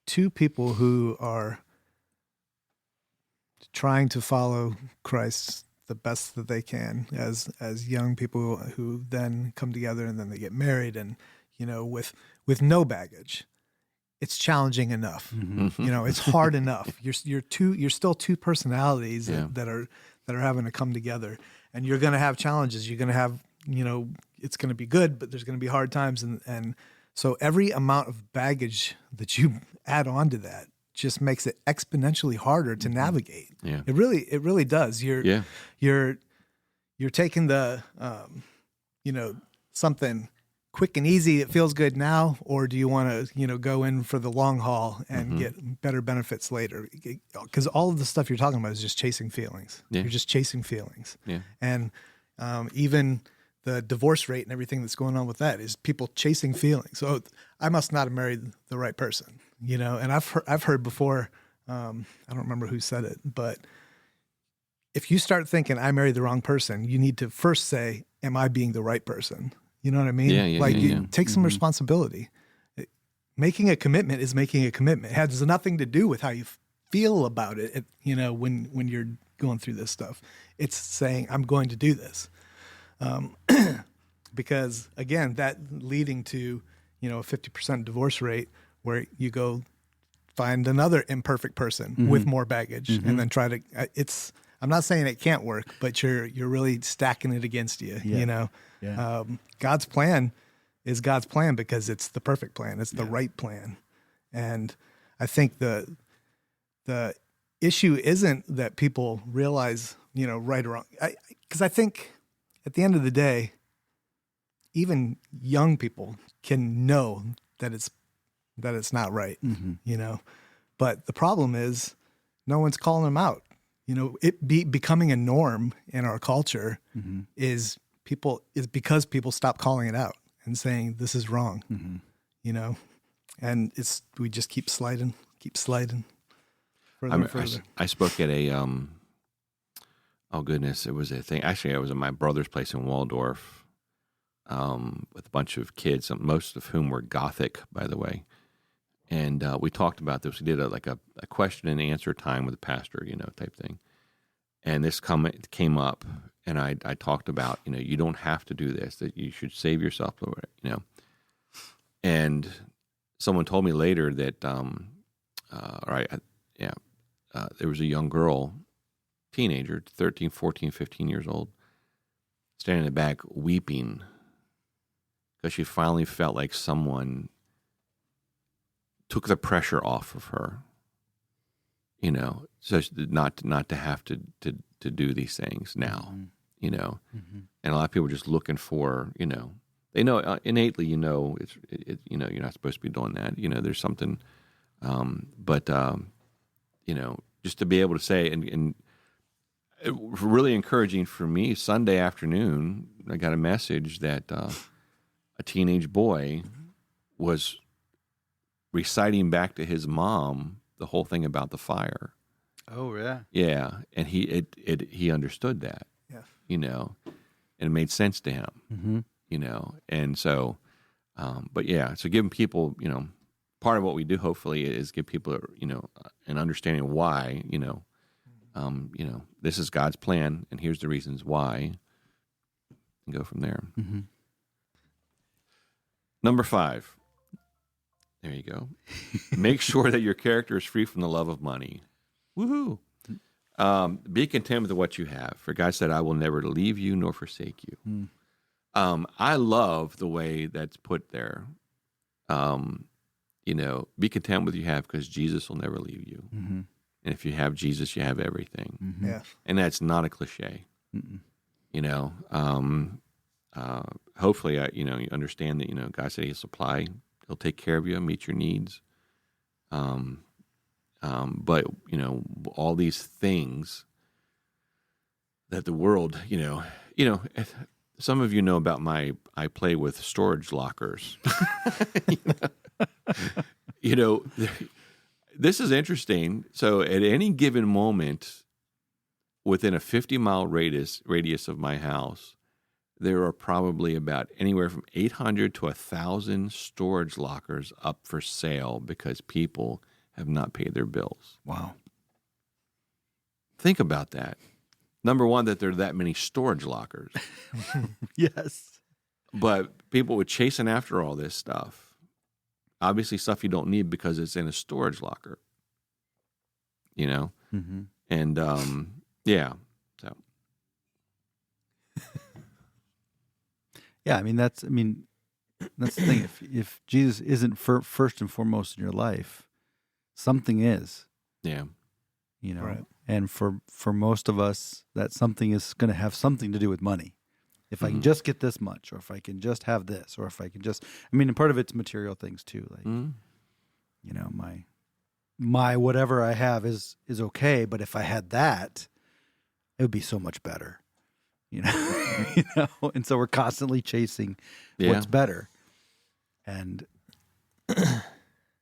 Two people who are trying to follow Christ the best that they can as young people who then come together and then they get married and, with no baggage. It's challenging enough. Mm-hmm. It's hard enough. You're still two personalities that are having to come together, and you're going to have challenges. You're going to have, it's going to be good, but there's going to be hard times. And so every amount of baggage that you add on to that just makes it exponentially harder to navigate. Yeah. It really does. You're taking the, something quick and easy. It feels good now, or do you want to, go in for the long haul and get better benefits later? Because all of the stuff you're talking about is just chasing feelings. Yeah. You're just chasing feelings. Yeah. And even the divorce rate and everything that's going on with that is people chasing feelings. So I must not have married the right person, And I've heard before. I don't remember who said it, but if you start thinking I married the wrong person, you need to first say, "Am I being the right person?" You know what I mean? Yeah. Take some responsibility. Making a commitment is making a commitment. It has nothing to do with how you feel about it. When you're going through this stuff, it's saying I'm going to do this. Because again, that leading to, a 50% divorce rate where you go find another imperfect person with more baggage and then try to, I'm not saying it can't work, but you're really stacking it against you, Yeah. God's plan is God's plan because it's the perfect plan. It's the right plan. And I think the issue isn't that people realize, right or wrong. Because I think at the end of the day, even young people can know that it's not right, But the problem is no one's calling them out. Becoming a norm in our culture is because people stop calling it out and saying this is wrong, and we just keep sliding further and further. I spoke at a oh goodness, it was a thing. Actually, I was at my brother's place in Waldorf with a bunch of kids, most of whom were Gothic, by the way. And we talked about this. We did a question and answer time with the pastor, type thing. And this comment came up, and I talked about, you don't have to do this, that you should save yourself, And someone told me later that, there was a young girl, teenager, 13, 14, 15 years old, standing in the back weeping because she finally felt like someone took the pressure off of her, so not to have to do these things now, And a lot of people are just looking for, they know innately, it's you're not supposed to be doing that. There's something, but just to be able to say, and it was really encouraging for me. Sunday afternoon, I got a message that a teenage boy was reciting back to his mom the whole thing about the fire. Oh yeah. Yeah, and he understood that. Yeah. You know, and it made sense to him. Mm-hmm. You know, and so, but yeah, so giving people, you know, part of what we do hopefully is give people, you know, an understanding why, you know, this is God's plan, and here's the reasons why, and go from there. Mm-hmm. Number 5. There you go. Make sure that your character is free from the love of money. Woohoo! Be content with what you have. For God said, "I will never leave you nor forsake you." Mm. I love the way that's put there. You know, be content with what you have because Jesus will never leave you. Mm-hmm. And if you have Jesus, you have everything. Mm-hmm. Yeah. And that's not a cliche. Mm-mm. You know, hopefully, you understand that, you know, God said He'll supply, He'll take care of you and meet your needs. But, you know, all these things that the world, you know, some of you know about I play with storage lockers. You know, this is interesting. So at any given moment, within a 50-mile radius of my house, there are probably about anywhere from 800 to 1,000 storage lockers up for sale because people have not paid their bills. Wow. Think about that. Number one, that there are that many storage lockers. Yes. But people were chasing after all this stuff. Obviously stuff you don't need because it's in a storage locker. You know? Mm-hmm. And, yeah. So. Yeah, I mean that's the thing. If Jesus isn't first and foremost in your life, something is. Yeah. You know, Right. and for most of us, that something is going to have something to do with money. If I can just get this much, or if I can just have this, or if I can just, and part of it's material things too. Like, you know, my whatever I have is okay, but if I had that, it would be so much better. You know, and so we're constantly chasing what's better, and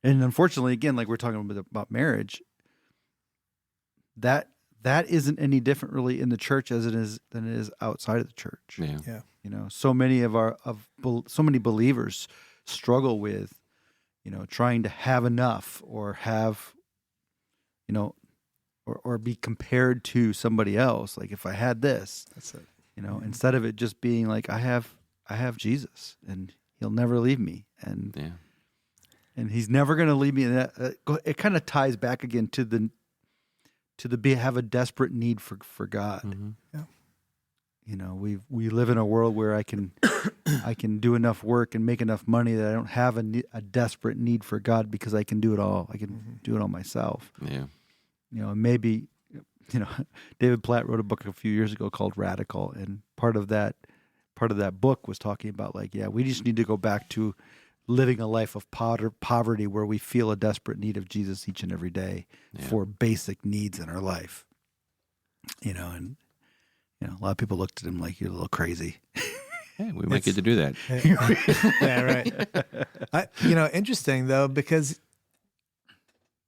unfortunately, again, like we're talking about marriage, that isn't any different really in the church than it is outside of the church. Yeah. Yeah. You know, so many believers struggle with, you know, trying to have enough or have, you know, or be compared to somebody else. Like if I had this, That's it. you know, instead of it just being like I have Jesus and He'll never leave me, and He's never going to leave me. And that, it kind of ties back again to have a desperate need for God. Mm-hmm. Yeah. You know, we live in a world where I can do enough work and make enough money that I don't have a desperate need for God because I can do it all. I can do it all myself. Yeah. You know, and maybe, you know, David Platt wrote a book a few years ago called Radical, and part of that book was talking about like, yeah, we just need to go back to living a life of poverty where we feel a desperate need of Jesus each and every day for basic needs in our life. You know, and you know, a lot of people looked at him like, you're a little crazy. Hey, we might get to do that. Yeah, right. Interesting though, because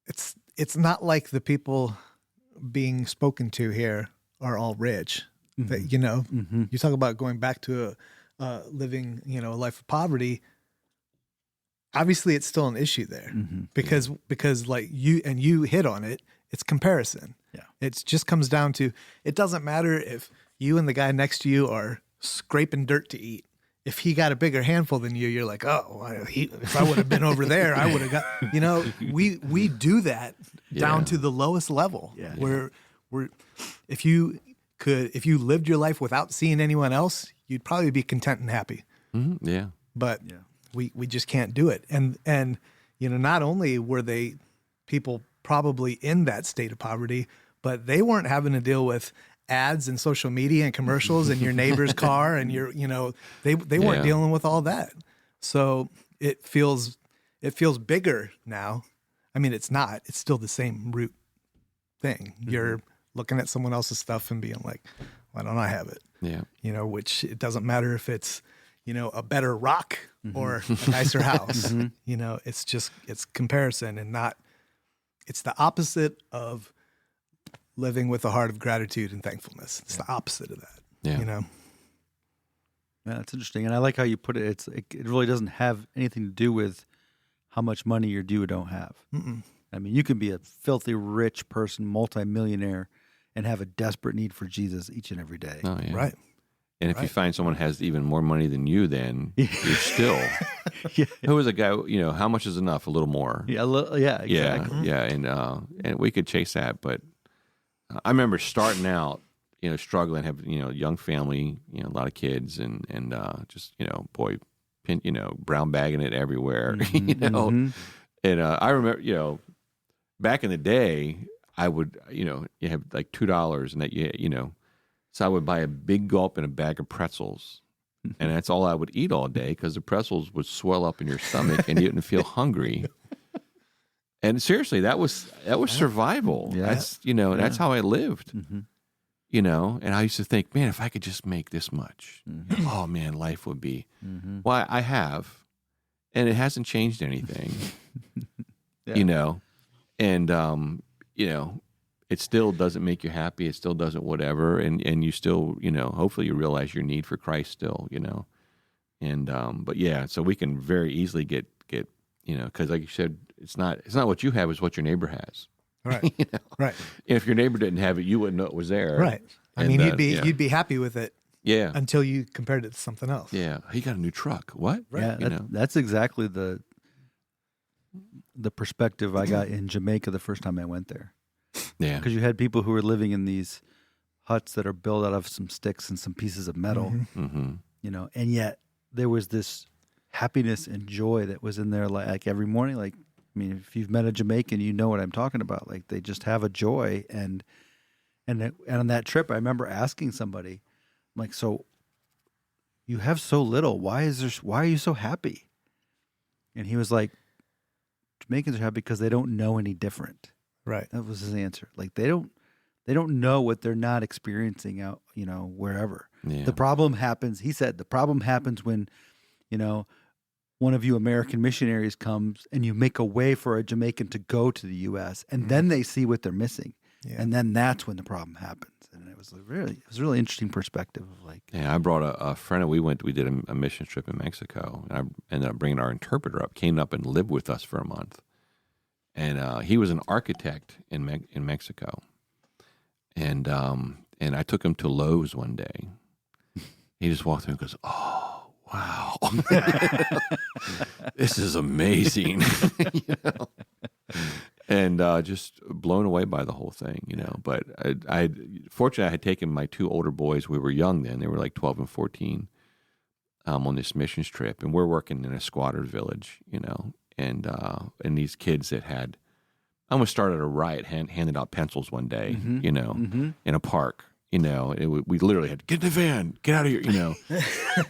it's not like the people being spoken to here are all rich. Mm-hmm. That, you know, you talk about going back to living, you know, a life of poverty. Obviously, it's still an issue there because like you hit on it. It's comparison. Yeah, it just comes down to, it doesn't matter if you and the guy next to you are scraping dirt to eat. If he got a bigger handful than you, you're like, oh, if I would have been over there, I would have got. You know, we do that down to the lowest level. Yeah. Where if you lived your life without seeing anyone else, you'd probably be content and happy. Mm-hmm. Yeah. But we just can't do it. And you know, not only were they people probably in that state of poverty, but they weren't having to deal with ads and social media and commercials in your neighbor's car, and they weren't dealing with all that. So it feels bigger now. I mean, it's not. It's still the same root thing. You're looking at someone else's stuff and being like, why don't I have it? Yeah. You know, which it doesn't matter if it's, a better rock or a nicer house. It's comparison and it's the opposite of living with a heart of gratitude and thankfulness. It's the opposite of that, Yeah, that's interesting. And I like how you put it. It really doesn't have anything to do with how much money you do or don't have. Mm-mm. I mean, you can be a filthy rich person, multimillionaire, and have a desperate need for Jesus each and every day. Oh, yeah. Right. And if you find someone has even more money than you, then you're still. Yeah. Who was a guy? How much is enough? A little more. Yeah, exactly. Yeah, and we could chase that, but I remember starting out, struggling, have young family, a lot of kids, and just brown bagging it everywhere, Mm-hmm. And I remember, back in the day, I would, you have like $2, and that so I would buy a big gulp and a bag of pretzels. And that's all I would eat all day because the pretzels would swell up in your stomach and you didn't feel hungry. And seriously, that was survival. Yeah. That's how I lived. Mm-hmm. And I used to think, man, if I could just make this much, oh man, life would be. Mm-hmm. Well, I have, and it hasn't changed anything. Yeah. And it still doesn't make you happy. It still doesn't whatever. And you still, hopefully you realize your need for Christ still, And but yeah, so we can very easily get because like you said, it's not what you have, it's what your neighbor has. Right. Right. And if your neighbor didn't have it, you wouldn't know it was there. Right. I And mean, that- you'd be happy with it Yeah. until you compared it to something else. Yeah. He got a new truck. What? Yeah, that's exactly the perspective I got in Jamaica the first time I went there. Yeah. Because you had people who were living in these huts that are built out of some sticks and some pieces of metal, Mm-hmm. And yet there was this happiness and joy that was in there, like every morning. Like, I mean, if you've met a Jamaican, you know what I'm talking about. Like, they just have a joy, and on that trip, I remember asking somebody, I'm like, so you have so little. Why are you so happy? And he was like, Jamaicans are happy because they don't know any different. Right. That was his answer. Like, they don't know what they're not experiencing out, wherever. Yeah. The problem happens, he said, when, one of you American missionaries comes and you make a way for a Jamaican to go to the U.S. and then they see what they're missing. Yeah. And then that's when the problem happens. And it was a really interesting perspective of like. Yeah, I brought a friend, and we did a mission trip in Mexico, and I ended up bringing our interpreter up, came up and lived with us for a month. And he was an architect in Mexico. And I took him to Lowe's one day. He just walked through and goes, "Oh, wow. This is amazing." And just blown away by the whole thing, But fortunately, I had taken my two older boys. We were young then; they were like 12 and 14. On this missions trip, and we're working in a squatter's village, and these kids that had almost started a riot, handed out pencils one day, in a park. We literally had to get in the van, get out of here.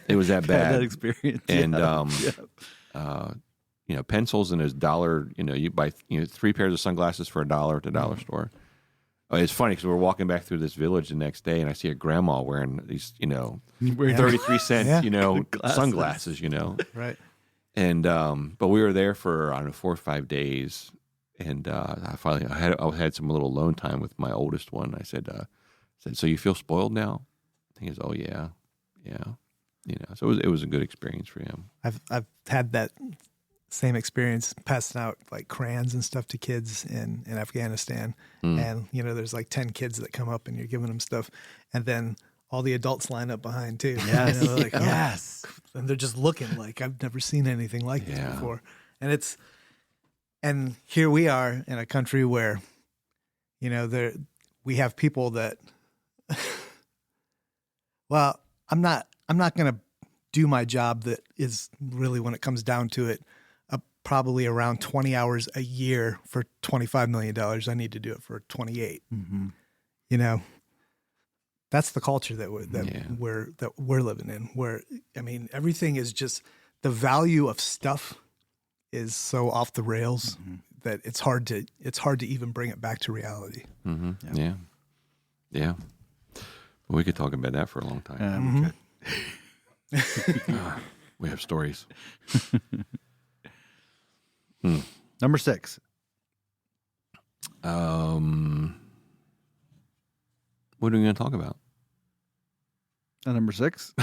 It was that bad. That experience, and pencils and $1. You buy 3 pairs of sunglasses for $1 at the dollar store. It's funny because we're walking back through this village the next day, and I see a grandma wearing these 33-cent sunglasses. Right. And but we were there for 4 or 5 days, and I had some little alone time with my oldest one. I said, "So you feel spoiled now?" He goes, "Oh yeah." So it was a good experience for him. I've had that same experience passing out like crayons and stuff to kids in Afghanistan. And, there's like 10 kids that come up and you're giving them stuff. And then all the adults line up behind too. Yes. They're like, Yes. And they're just looking like, I've never seen anything like this before. And here we are in a country where, we have people that, well, I'm not going to do my job that is really, when it comes down to it, probably around 20 hours a year for $25 million. I need to do it for 28. Mm-hmm. That's the culture that we're living in, where, I mean, everything is just, the value of stuff is so off the rails that it's hard to even bring it back to reality. Mm-hmm. Yeah. Well, we could talk about that for a long time. We could. We have stories. Number 6. What are we going to talk about? Number 6.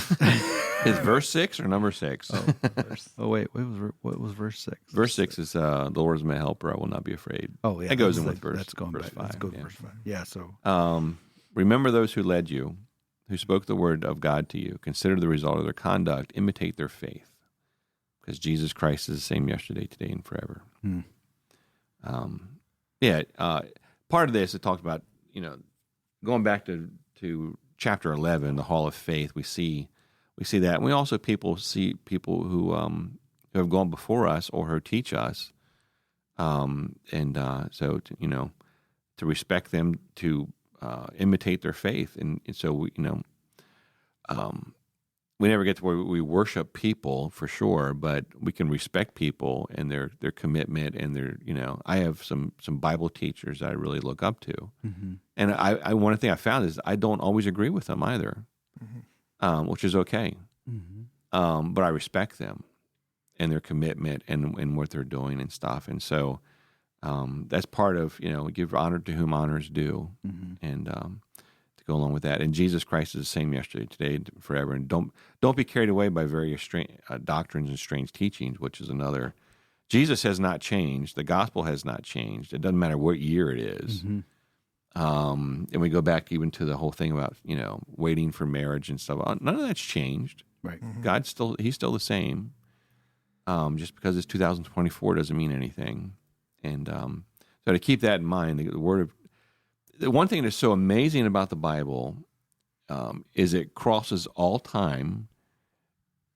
Is verse 6 or number 6? Oh wait, what was verse 6? Verse 6 is the Lord is my helper; I will not be afraid. Oh yeah, that goes in that's with verse. That's going verse back. 5. Let's go to yeah. verse 5. Yeah. So Remember those who led you, who spoke the word of God to you. Consider the result of their conduct. Imitate their faith, because Jesus Christ is the same yesterday, today, and forever. Part of this it talked about, going back to chapter 11, the Hall of Faith. We see that. And we also see people who have gone before us or who teach us, so to respect them, to imitate their faith, and so we never get to where we worship people for sure, but we can respect people and their commitment and their I have some Bible teachers that I really look up to, and I one thing I found is I don't always agree with them either, which is okay, but I respect them and their commitment and what they're doing and stuff, and so that's part of give honor to whom honor is due, and to go along with that. And Jesus Christ is the same yesterday, today, and forever. And don't be carried away by various doctrines and strange teachings, which is another. Jesus has not changed. The gospel has not changed. It doesn't matter what year it is. And we go back even to the whole thing about waiting for marriage and stuff. None of that's changed. right. He's still the same. Just because it's 2024 doesn't mean anything. And so to keep that in mind, the one thing that's so amazing about the Bible is it crosses all time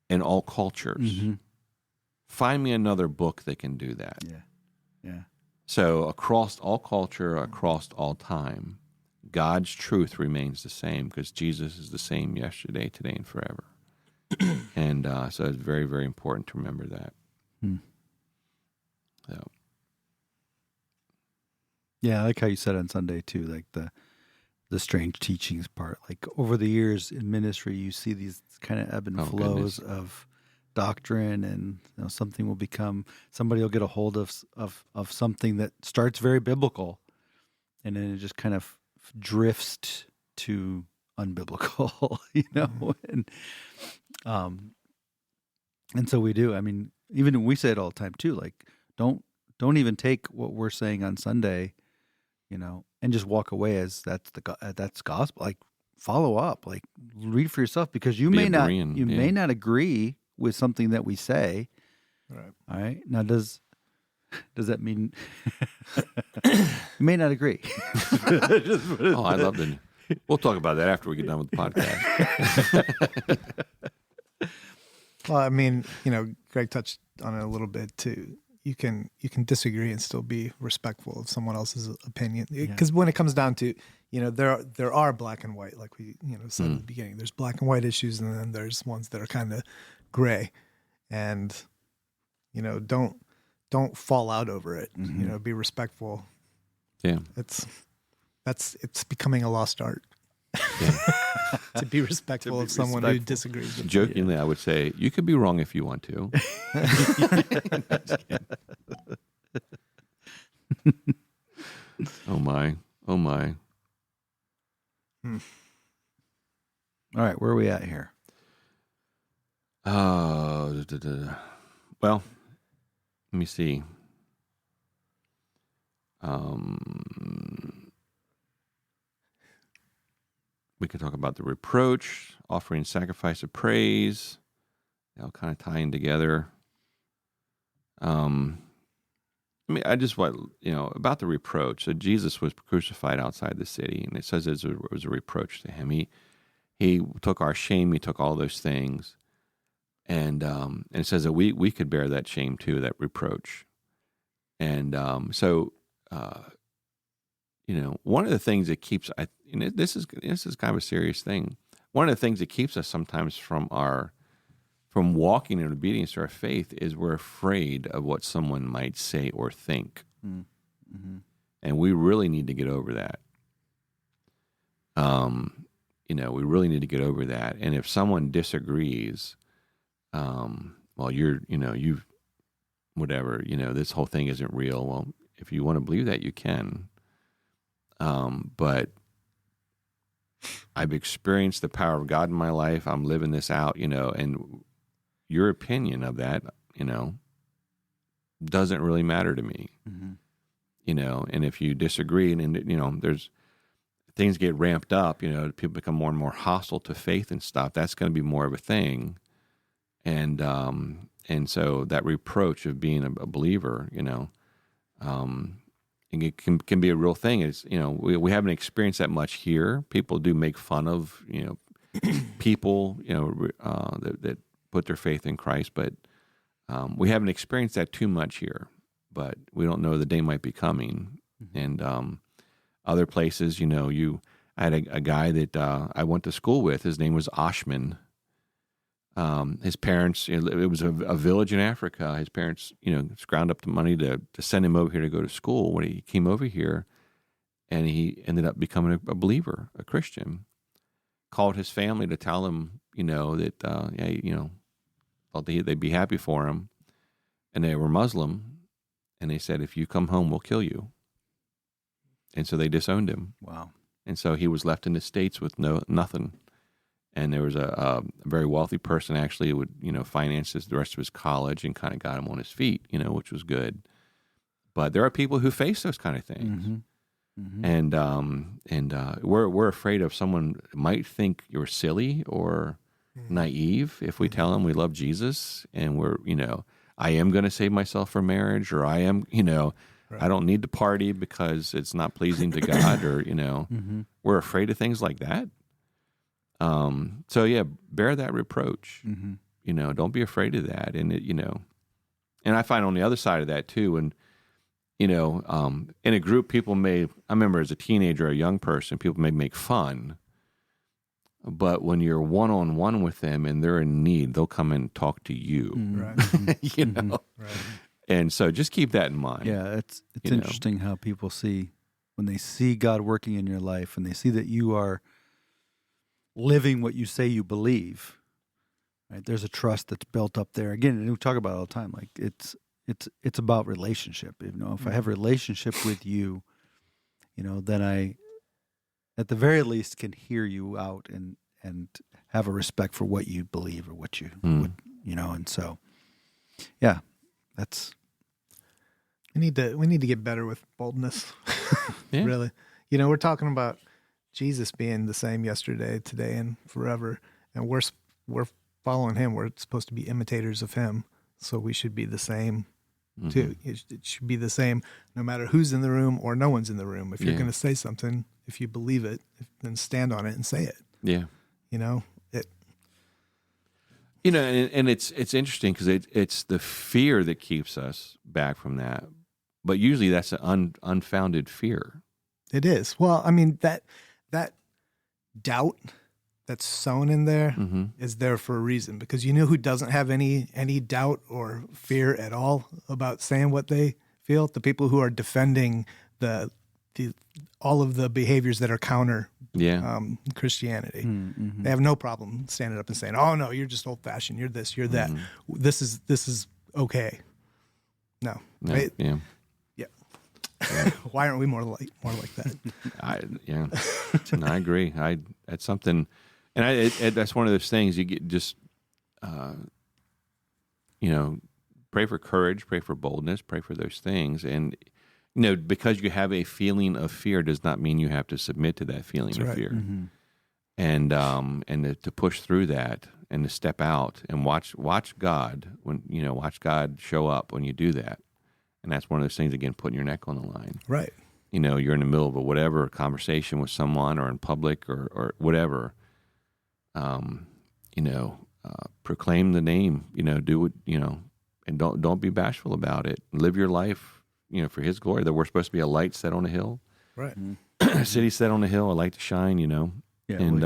and all cultures. Find me another book that can do that. Yeah. So across all culture, across all time, God's truth remains the same because Jesus is the same yesterday, today, and forever. And so it's very, very important to remember that. So. Yeah, I like how you said on Sunday too, like the strange teachings part. Like over the years in ministry, you see these kind of ebb and flows of doctrine, and something will become, somebody will get a hold of something that starts very biblical, and then it just kind of drifts to unbiblical, and so we do. I mean, even we say it all the time too. Like, don't even take what we're saying on Sunday, and just walk away as that's gospel. Like, follow up, like read for yourself, because you may not agree with something that we say. Right. All right. Now, does that mean you may not agree? I love it. We'll talk about that after we get done with the podcast. Well, I mean, Greg touched on it a little bit too. You can disagree and still be respectful of someone else's opinion. Because when it comes down to, there are black and white, like we said at the beginning. There's black and white issues, and then there's ones that are kind of gray. And don't fall out over it. Be respectful. Yeah, it's becoming a lost art. To be respectful of someone who disagrees with you. Jokingly, I would say you could be wrong if you want to. Oh my. All right, where are we at here? Well, let me see. We could talk about the reproach, offering sacrifice of praise, kind of tying together. I just want, about the reproach. So Jesus was crucified outside the city, and it says it was a reproach to him. He took our shame, he took all those things, and it says that we could bear that shame too, that reproach. And one of the things that keeps, this is kind of a serious thing. One of the things that keeps us sometimes from walking in obedience to our faith is we're afraid of what someone might say or think. And we really need to get over that. we really need to get over that. And if someone disagrees, well, you've whatever, this whole thing isn't real. Well, if you want to believe that, you can. But I've experienced the power of God in my life. I'm living this out, and your opinion of that, doesn't really matter to me, and if you disagree and there's things get ramped up, people become more and more hostile to faith and stuff, that's going to be more of a thing. And so that reproach of being a believer, it can be a real thing. It's, we haven't experienced that much here. People do make fun of, people, that put their faith in Christ, but we haven't experienced that too much here. But we don't know the day might be coming. And other places, I had a guy that I went to school with. His name was Oshman. His parents, it was a village in Africa. His parents, scrounged up the money to send him over here to go to school. When he came over here, and he ended up becoming a believer, a Christian, called his family to tell him, that, thought they'd be happy for him. And they were Muslim. And they said, if you come home, we'll kill you. And so they disowned him. Wow. And so he was left in the States with nothing. And there was a very wealthy person actually who would, finance the rest of his college and kind of got him on his feet, which was good. But there are people who face those kind of things. And we're afraid of someone might think you're silly or naive if we tell them we love Jesus and we're, I am going to save myself for marriage, or I am, right. I don't need to party because it's not pleasing to God, or, we're afraid of things like that. So yeah, bear that reproach, don't be afraid of that. And and I find on the other side of that too, and, in a group, I remember as a teenager, or a young person, people may make fun, but when you're one-on-one with them and they're in need, they'll come and talk to you, right. Right. And so just keep that in mind. Yeah. It's interesting how people see, when they see God working in your life and they see that you are living what you say you believe, right? There's a trust that's built up there. Again, and we talk about it all the time. Like it's about relationship. If I have a relationship with you, then I, at the very least, can hear you out and have a respect for what you believe or what you would, and so, yeah, that's. We need to get better with boldness. Yeah. Really, we're talking about Jesus being the same yesterday, today, and forever, and we're following him. We're supposed to be imitators of him, so we should be the same too. It should be the same no matter who's in the room or no one's in the room. If you're going to say something, if you believe it, then stand on it and say it. Yeah. It. And it's interesting because it's the fear that keeps us back from that, but usually that's an unfounded fear. It is. Well, I mean that doubt that's sown in there is there for a reason, because who doesn't have any doubt or fear at all about saying what they feel? The people who are defending the all of the behaviors that are counter Christianity. They have no problem standing up and saying, "Oh no, you're just old fashioned. You're this. You're that. This is okay." No. Right? Yeah. Why aren't we more like that? I agree. That's something, and that's one of those things you get. Just pray for courage, pray for boldness, pray for those things, and because you have a feeling of fear does not mean you have to submit to that feeling of fear, and to push through that and to step out and watch God watch God show up when you do that. And that's one of those things, again, putting your neck on the line. Right. You're in the middle of a conversation with someone or in public or whatever. Proclaim the name, do it, and don't be bashful about it. Live your life, for his glory, that we're supposed to be a light set on a hill. Right. A city set on a hill, a light to shine, Yeah, and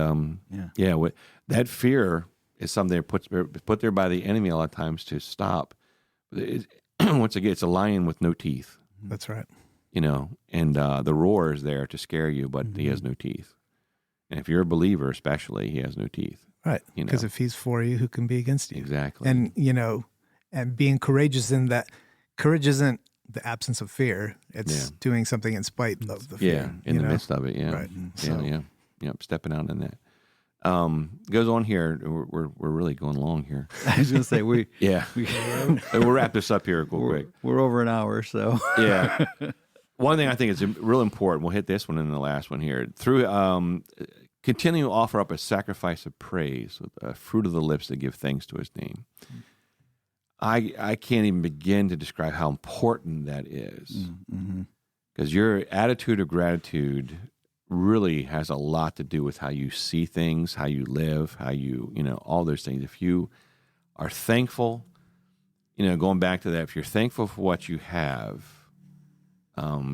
that fear is something put there by the enemy a lot of times to stop. Once again, it's a lion with no teeth. That's right. And the roar is there to scare you, but he has no teeth. And if you're a believer, especially, he has no teeth. Right. You know. Because if he's for you, who can be against you? Exactly. And, and being courageous in that, courage isn't the absence of fear. It's doing something in spite of the fear. In the midst of it. Yeah. Right. Yep. Stepping out in that. Goes on here. We're really going long here. I was going to say we'll wrap this up here real quick. We're over an hour, so yeah. One thing I think is real important. We'll hit this one and the last one here. Through continue to offer up a sacrifice of praise, a fruit of the lips that give thanks to His name. I can't even begin to describe how important that is, because your attitude of gratitude really has a lot to do with how you see things, how you live, how you, all those things. If you are thankful, going back to that, if you're thankful for what you have,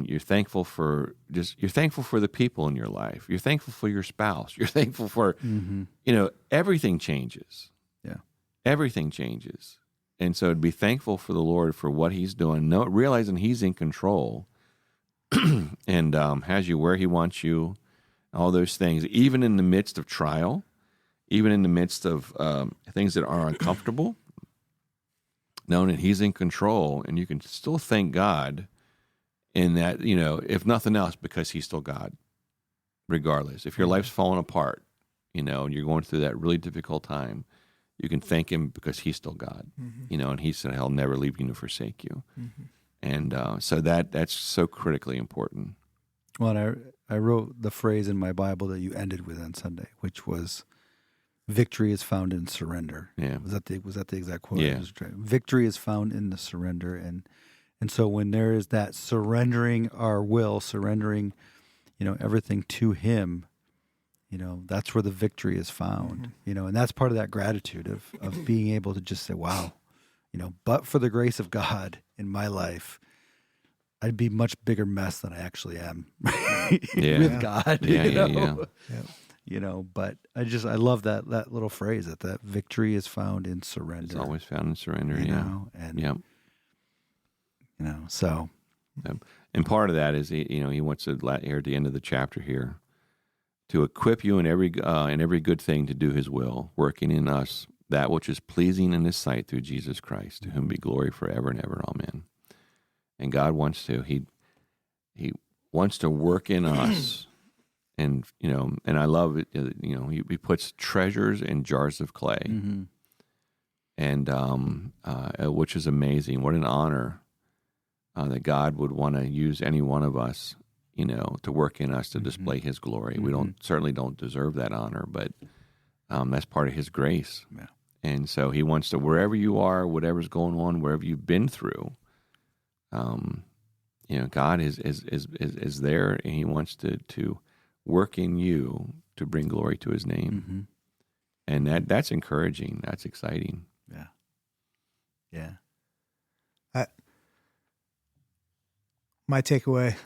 you're thankful for the people in your life. You're thankful for your spouse. You're thankful for, everything changes. Yeah. Everything changes. And so to be thankful for the Lord for what He's doing, realizing He's in control and has you where He wants you, all those things, even in the midst of trial, even in the midst of things that are uncomfortable, knowing that He's in control, and you can still thank God in that, if nothing else, because He's still God, regardless. If your life's falling apart, and you're going through that really difficult time, you can thank Him because He's still God, and He said He'll never leave you nor forsake you. And so that's so critically important. Well, and I wrote the phrase in my Bible that you ended with on Sunday, which was, "Victory is found in surrender." Yeah. Was that the exact quote? Yeah. Victory is found in the surrender, and so when there is that surrendering our will, surrendering, everything to Him, that's where the victory is found. And that's part of that gratitude of being able to just say, wow, but for the grace of God in my life, I'd be much bigger mess than I actually am with God. But I love that little phrase that victory is found in surrender. It's always found in surrender. So. And part of that is he wants to here at the end of the chapter here to equip you in every good thing to do His will, working in us that which is pleasing in His sight through Jesus Christ, to whom be glory forever and ever. Amen. And God wants to, He wants to work in us. And, and I love it, He puts treasures in jars of clay. And, which is amazing. What an honor that God would want to use any one of us, to work in us to display His glory. We certainly don't deserve that honor, but that's part of His grace. Yeah. And so He wants to, wherever you are, whatever's going on, wherever you've been through, God is there, and He wants to work in you to bring glory to His name. And that's encouraging. That's exciting. Yeah. My takeaway,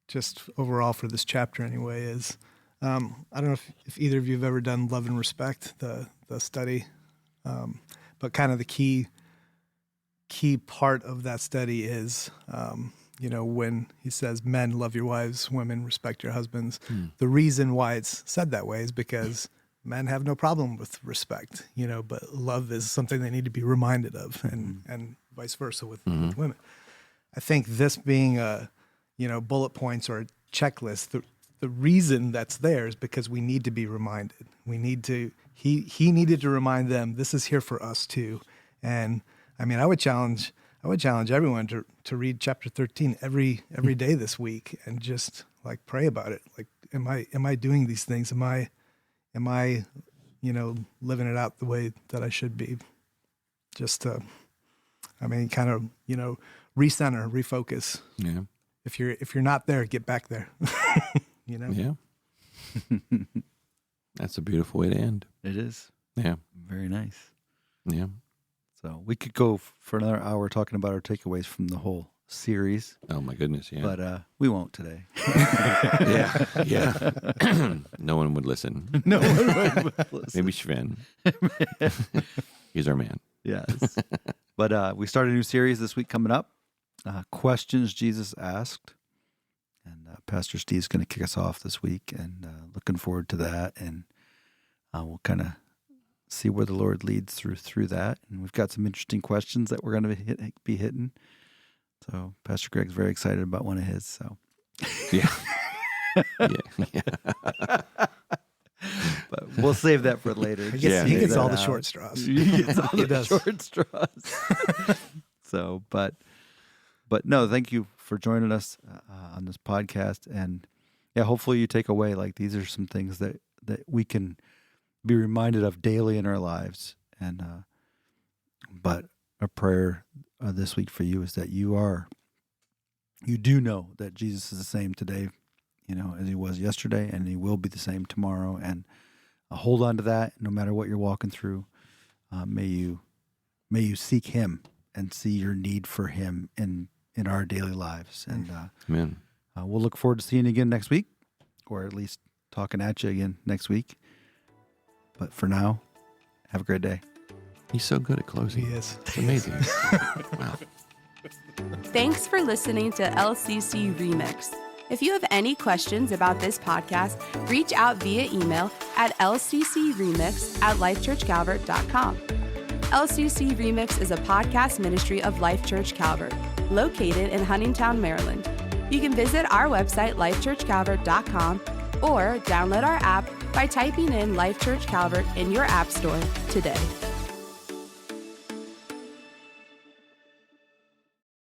just overall for this chapter anyway, is I don't know if either of you have ever done Love and Respect, the study, but kind of the key part of that study is, when he says, "Men, love your wives, women, respect your husbands." The reason why it's said that way is because men have no problem with respect, but love is something they need to be reminded of, and vice versa with women. I think this being a, bullet points or a checklist, the reason that's there is because we need to be reminded. We need to, he needed to remind them, this is here for us too. And I mean, I would challenge everyone to read chapter 13 every day this week and just like pray about it. Like, am I doing these things? Am I, living it out the way that I should be? Just to, kind of, recenter, refocus. Yeah. If you're not there, get back there. Yeah. That's a beautiful way to end. It is. Yeah. Very nice. Yeah. So we could go for another hour talking about our takeaways from the whole series. Oh my goodness. Yeah. But we won't today. Yeah. No one would listen. No one would listen. Maybe Sven. He's our man. Yes. But we started a new series this week coming up. Questions Jesus Asked. And Pastor Steve's going to kick us off this week and looking forward to that, and we'll kind of see where the Lord leads through that. And we've got some interesting questions that we're going to be hitting. So Pastor Greg's very excited about one of his. So Yeah. Yeah. but we'll save that for later. He Yeah. gets that all the out. short straws. He gets all He the does. short straws. So, but no, thank you for joining us on this podcast. And yeah, hopefully you take away, like, these are some things that we can be reminded of daily in our lives. And, but a prayer this week for you is that you do know that Jesus is the same today, as he was yesterday, and he will be the same tomorrow. And hold on to that no matter what you're walking through. May you seek him and see your need for him in our daily lives. And Amen. we'll look forward to seeing you again next week, or at least talking at you again next week. But for now, have a great day. He's so good at closing. He is. It's amazing. Wow. Thanks for listening to LCC Remix. If you have any questions about this podcast, reach out via email at lccremix@lifechurchcalvert.com. LCC Remix is a podcast ministry of Life Church Calvert, located in Huntingtown, Maryland. You can visit our website, lifechurchcalvert.com, or download our app by typing in Life Church Calvert in your app store today.